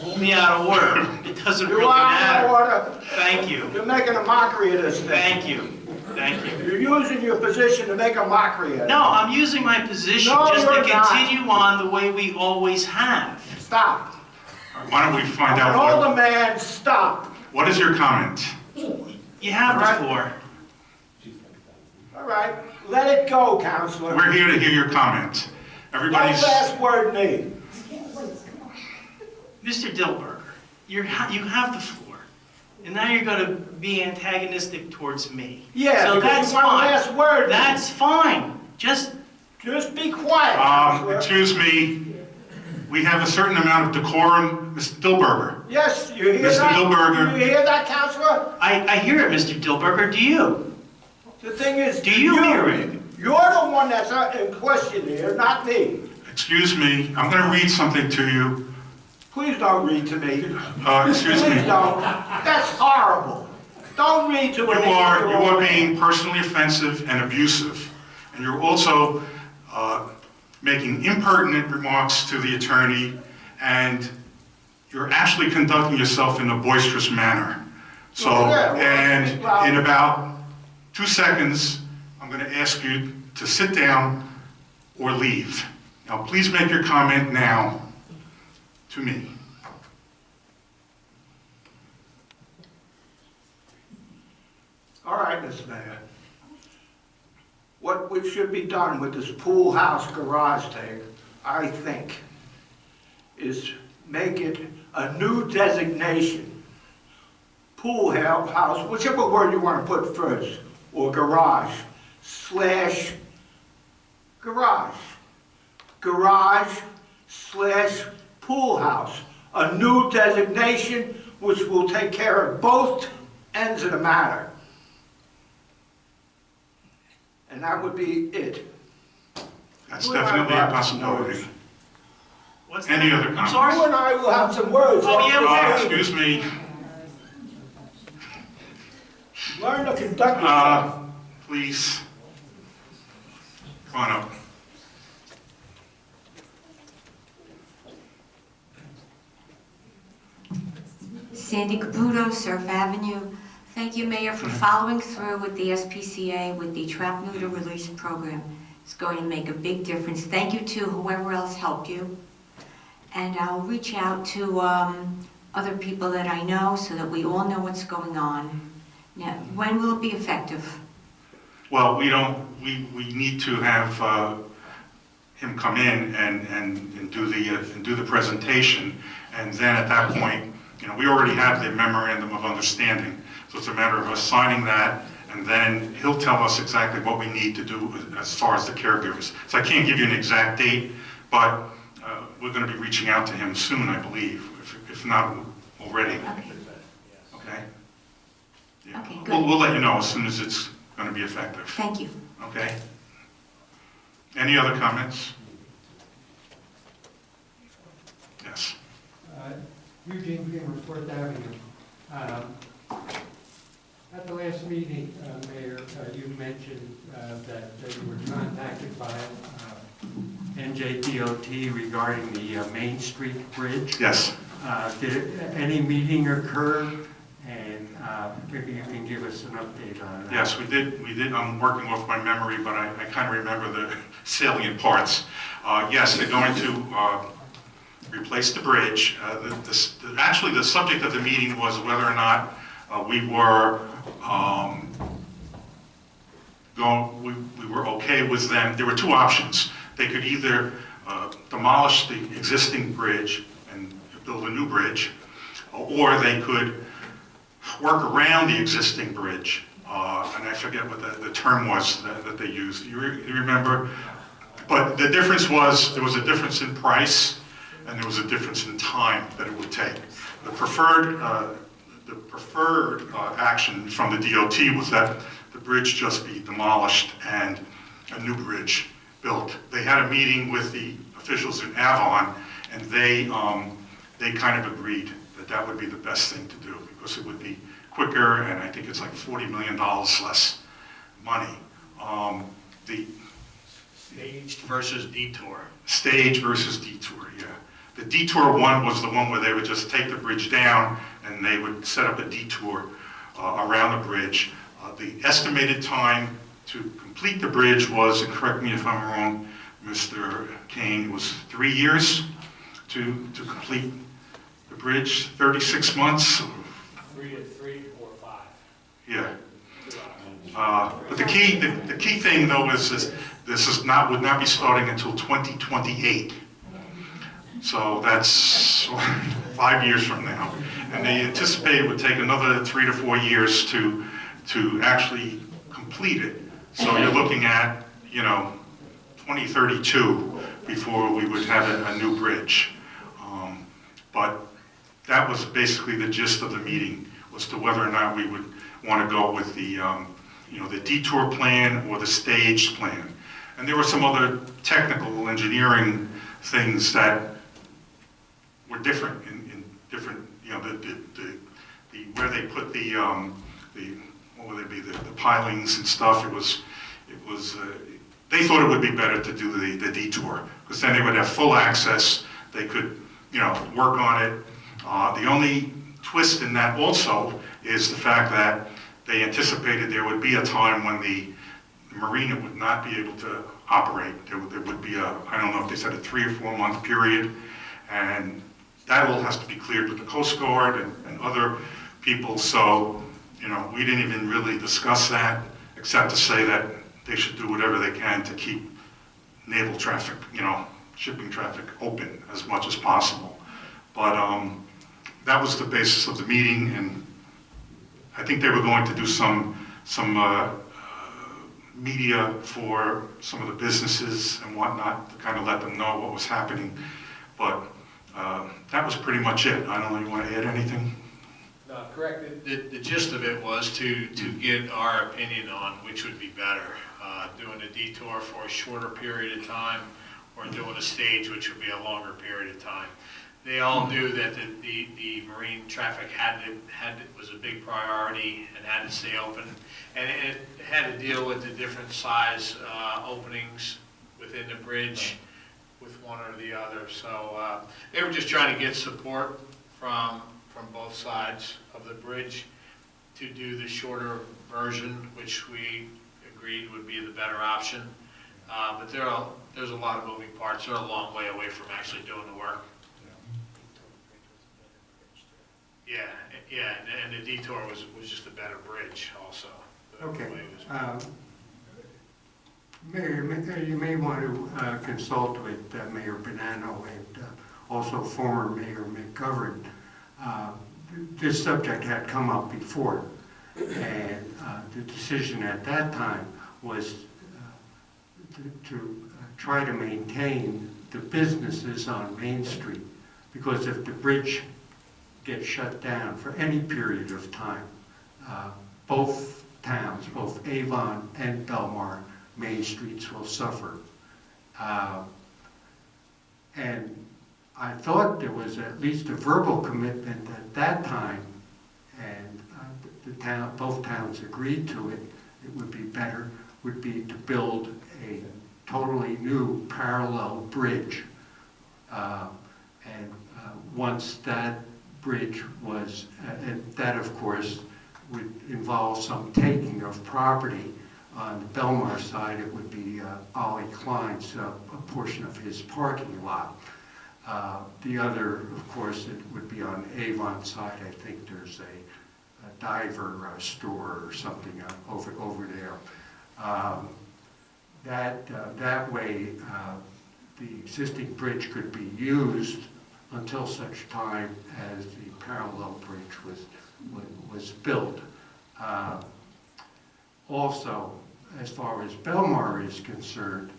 Pull me out of order. It doesn't You really are out matter. of order. Thank you. You're making a mockery of this thing. Thank you. Thank you. You're using your position to make a mockery of it. No, I'm using my position No, just to you're not. continue on the way we always have. Stop. Why don't we find I'm an out older man, stop. what is your comment? You have Right. the floor. All right, let it go, Counselor. We're here to hear your comment. No Everybody's, last word me. Mr. Dilberger, you have the floor. And now you're going to be antagonistic towards me. Yeah, So because that's you want a fine. last word. That's fine. Just Just be quiet, Counselor. excuse me, we have a certain amount of decorum. Mr. Dilberger. Yes, you hear Mr. that? Dilberger. You hear that, Counselor? I hear it, Mr. Dilberger. Do you? The thing is, Do you hear it? You're the one that's in question here, not me. Excuse me, I'm going to read something to you. Please don't read to me. Excuse me. Please don't. That's horrible. Don't read to You an are 8-year-old being personally offensive and abusive. And you're also making impertinent remarks to the attorney, and you're actually conducting yourself in a boisterous manner. So, and in about 2 seconds, I'm going to ask you to sit down or leave. Now, please make your comment now to me. All right, Mr. Mayor. What should be done with this pool house garage thing, I think, is make it a new designation. Pool house, whichever word you want to put first, or garage, /garage. Garage / pool house. A new designation which will take care of both ends of the matter. And that would be it. That's definitely a possibility. What's Any that? other I'm comments? sorry? You and I will have some words. Oh, yeah, Excuse me. Learn to conduct yourself. Please. Come on up. Sandy Caputo, Surf Avenue. Thank you, Mayor, for following through with the SPCA with the trap neuter release program. It's going to make a big difference. Thank you to whoever else helped you. And I'll reach out to other people that I know so that we all know what's going on. Now, when will it be effective? Well, we need to have him come in and do the presentation, and then at that point, we already have the memorandum of understanding. So it's a matter of us signing that, and then he'll tell us exactly what we need to do as far as the caregivers. So I can't give you an exact date, but we're going to be reaching out to him soon, I believe, if not already. Okay? Yeah. Okay, good. We'll let you know as soon as it's going to be effective. Thank you. Okay? Any other comments? Yes. Eugene Beamer, Fourth Avenue. At the last meeting, Mayor, you mentioned that you were contacted by NJDOT regarding the Main Street Bridge. Yes. Did any meeting occur? And maybe you can give us an update on that. Yes, we did. I'm working off my memory, but I kind of remember the salient parts. Yes, they're going to replace the bridge. Actually, the subject of the meeting was whether or not we were we were okay with them. There were two options. They could either demolish the existing bridge and build a new bridge, or they could work around the existing bridge. And I forget what the term was that they used. You remember? But the difference was, there was a difference in price, and there was a difference in time that it would take. The preferred action from the DOT was that the bridge just be demolished and a new bridge built. They had a meeting with the officials in Avon, and they kind of agreed that that would be the best thing to do, because it would be quicker, and I think it's like $40 million less money. The Staged versus detour. Stage versus detour, yeah. The detour one was the one where they would just take the bridge down and they would set up a detour around the bridge. The estimated time to complete the bridge was, and correct me if I'm wrong, Mr. Kane, was 3 years to complete the bridge, 36 months. 3, 4, 5. Yeah. But the key thing though is this would not be starting until 2028. So that's 5 years from now. And they anticipate it would take another 3 to 4 years to actually complete it. So you're looking at, 2032 before we would have a new bridge. But that was basically the gist of the meeting, was to whether or not we would want to go with the, the detour plan or the staged plan. And there were some other technical engineering things that were different in different, where they put what would they be, the pilings and stuff. they thought it would be better to do the detour, because then they would have full access, they could, work on it. The only twist in that also is the fact that they anticipated there would be a time when the marina would not be able to operate. There would be I don't know if they said a 3 or 4 month period, and that all has to be cleared with the Coast Guard and other people. So, we didn't even really discuss that, except to say that they should do whatever they can to keep naval traffic, shipping traffic open as much as possible. But that was the basis of the meeting, and I think they were going to do some media for some of the businesses and whatnot to kind of let them know what was happening. But that was pretty much it. I don't know, you want to add anything? No, correct. The gist of it was to get our opinion on which would be better, doing a detour for a shorter period of time or doing a stage, which would be a longer period of time. They all knew that the marine traffic was a big priority and had to stay open, and it had to deal with the different size openings within the bridge with one or the other. So they were just trying to get support from both sides of the bridge to do the shorter version, which we agreed would be the better option. But there's a lot of moving parts. They're a long way away from actually doing the work. Yeah, and the detour was just a better bridge also. Okay. Mayor, you may want to consult with Mayor Bonanno and also former Mayor McGovern. This subject had come up before, and the decision at that time was to try to maintain the businesses on Main Street, because if the bridge gets shut down for any period of time, both towns, both Avon and Belmar, Main Streets will suffer. And I thought there was at least a verbal commitment at that time, and both towns agreed to it. It would be better, would be to build a totally new parallel bridge. And once that bridge was, and that of course would involve some taking of property. On the Belmar side, it would be Ollie Klein's, a portion of his parking lot. The other, of course, it would be on Avon side. I think there's a diver store or something over there. That way, the existing bridge could be used until such time as the parallel bridge was built. Also, as far as Belmar is concerned,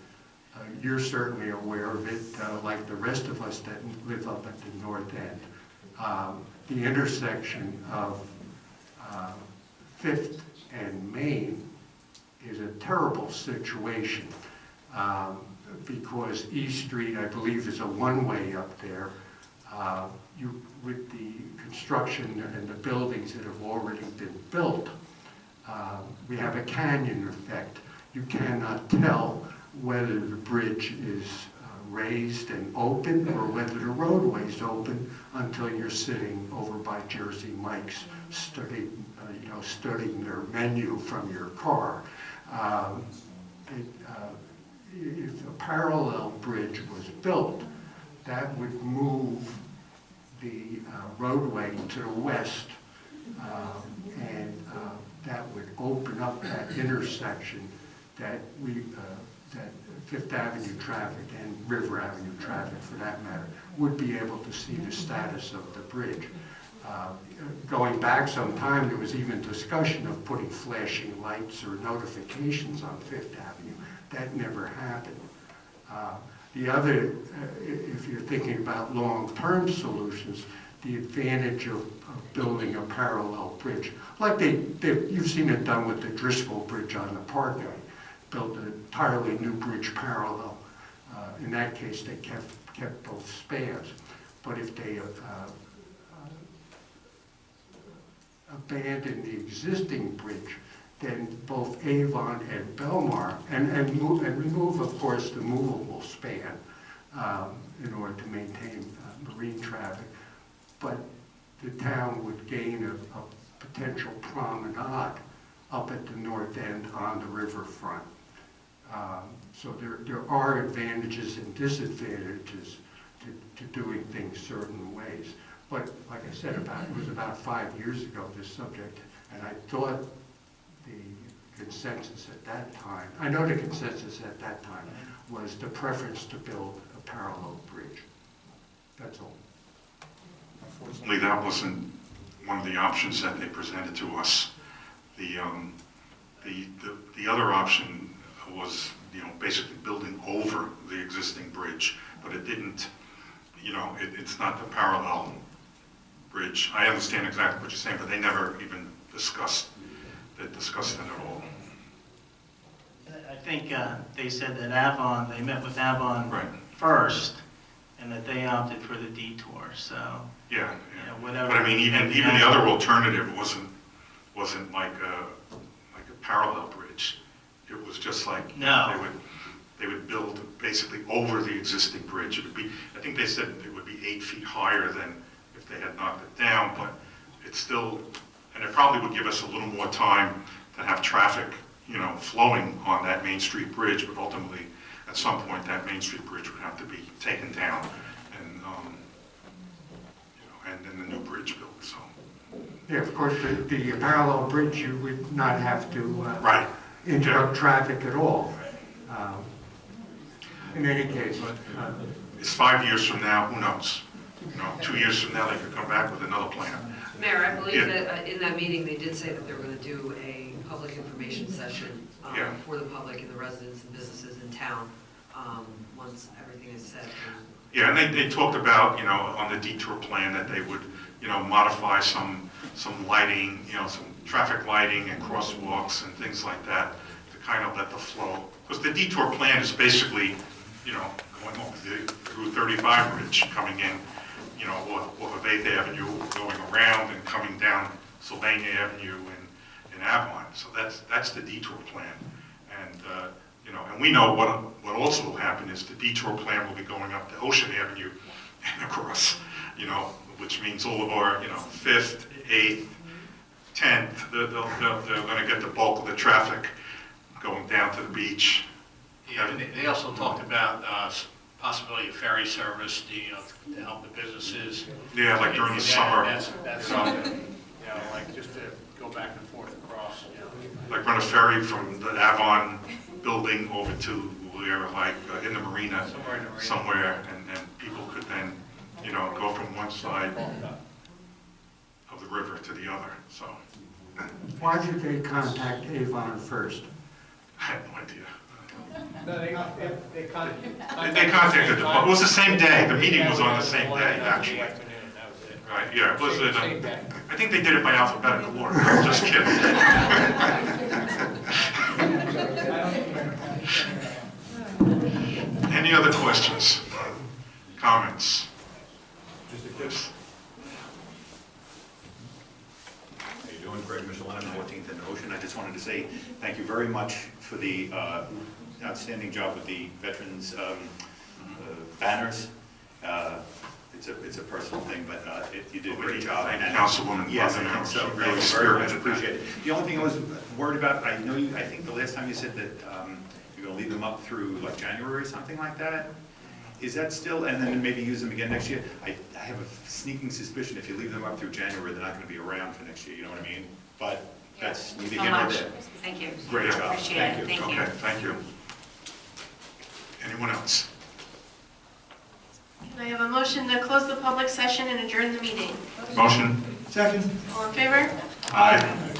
you're certainly aware of it, like the rest of us that live up at the north end. The intersection of 5th and Main is a terrible situation because East Street, I believe, is a one-way up there. With the construction and the buildings that have already been built, we have a canyon effect. You cannot tell whether the bridge is raised and open or whether the roadway is open until you're sitting over by Jersey Mike's studying their menu from your car. If a parallel bridge was built, that would move the roadway to the west, and that would open up that intersection that that Fifth Avenue traffic and River Avenue traffic, for that matter, would be able to see the status of the bridge. Going back some time, there was even discussion of putting flashing lights or notifications on Fifth Avenue. That never happened. The other, if you're thinking about long-term solutions, the advantage of building a parallel bridge, like you've seen it done with the Driscoll Bridge on the Parkway, built an entirely new bridge parallel. In that case, they kept both spans. But if they abandon the existing bridge, then both Avon and Belmar, and remove, of course, the movable span in order to maintain marine traffic. But the town would gain a potential promenade up at the north end on the riverfront. So there are advantages and disadvantages to doing things certain ways. But like I said, it was about 5 years ago, this subject, and I thought the consensus at that time, I know the consensus at that time was the preference to build a parallel bridge. That's all. Unfortunately, that wasn't one of the options that they presented to us. The other option was, basically building over the existing bridge, but it didn't, it's not the parallel bridge. I understand exactly what you're saying, but they never even discussed it at all. I think they said that they met with Avon Right. first, and that they opted for the detour, so. Yeah. Whatever. But I mean, even the other alternative wasn't like a parallel bridge. It was just like, No. they would build basically over the existing bridge. It would be, I think they said it would be 8 feet higher than if they had knocked it down, but it's still, and it probably would give us a little more time to have traffic, flowing on that Main Street bridge, but ultimately, at some point, that Main Street bridge would have to be taken down, and then the new bridge built, so. Yeah, of course, the parallel bridge, you would not have to Right. interrupt traffic at all. In any case. It's 5 years from now, who knows? 2 years from now, they could come back with another plan. Mayor, I believe Yeah. that in that meeting, they did say that they were going to do a public information session Yeah. for the public and the residents and businesses in town once everything is set. Yeah, and they talked about, on the detour plan that they would, modify some lighting, some traffic lighting and crosswalks and things like that to kind of let the flow. Because the detour plan is basically, going over the Route 35 bridge, coming in, off of 8th Avenue, going around and coming down Sylvania Avenue in Avon. So that's the detour plan. And, and we know what also will happen is the detour plan will be going up to Ocean Avenue and across, which means all of our, 5th, 8th, 10th, they're going to get the bulk of the traffic going down to the beach. Yeah, and they also talked about possibility of ferry service, to help the businesses. Yeah, like during the summer. That's something, like just to go back and forth across, Like run a ferry from the Avon building over to where, like, in the marina, somewhere, and people could then, go from one side of the river to the other, so. Why did they contact Avon first? I have no idea. No, they contacted. They contacted the, it was the same day, the meeting was on the same day, actually. Right, yeah, it was, I think they did it by alphabetical order, I'm just kidding. Any other questions, comments? Yes. How you doing? Greg Michelin, 14th and Ocean. I just wanted to say thank you very much for the outstanding job with the veterans banners. It's a personal thing, but you did a great job. Councilwoman, yes, I think so. She really very much spearheaded appreciate it. The only thing I was worried about, I think the last time you said that you're going to leave them up through like January or something like that. Is that still, and then maybe use them again next year? I have a sneaking suspicion if you leave them up through January, they're not going to be around for next year, you know what I mean? But that's neither here nor there. Thank you. Great job. Appreciate it. Thank you. Okay, thank you. Anyone else? Can I have a motion to close the public session and adjourn the meeting? Motion? Second. All in favor? Aye.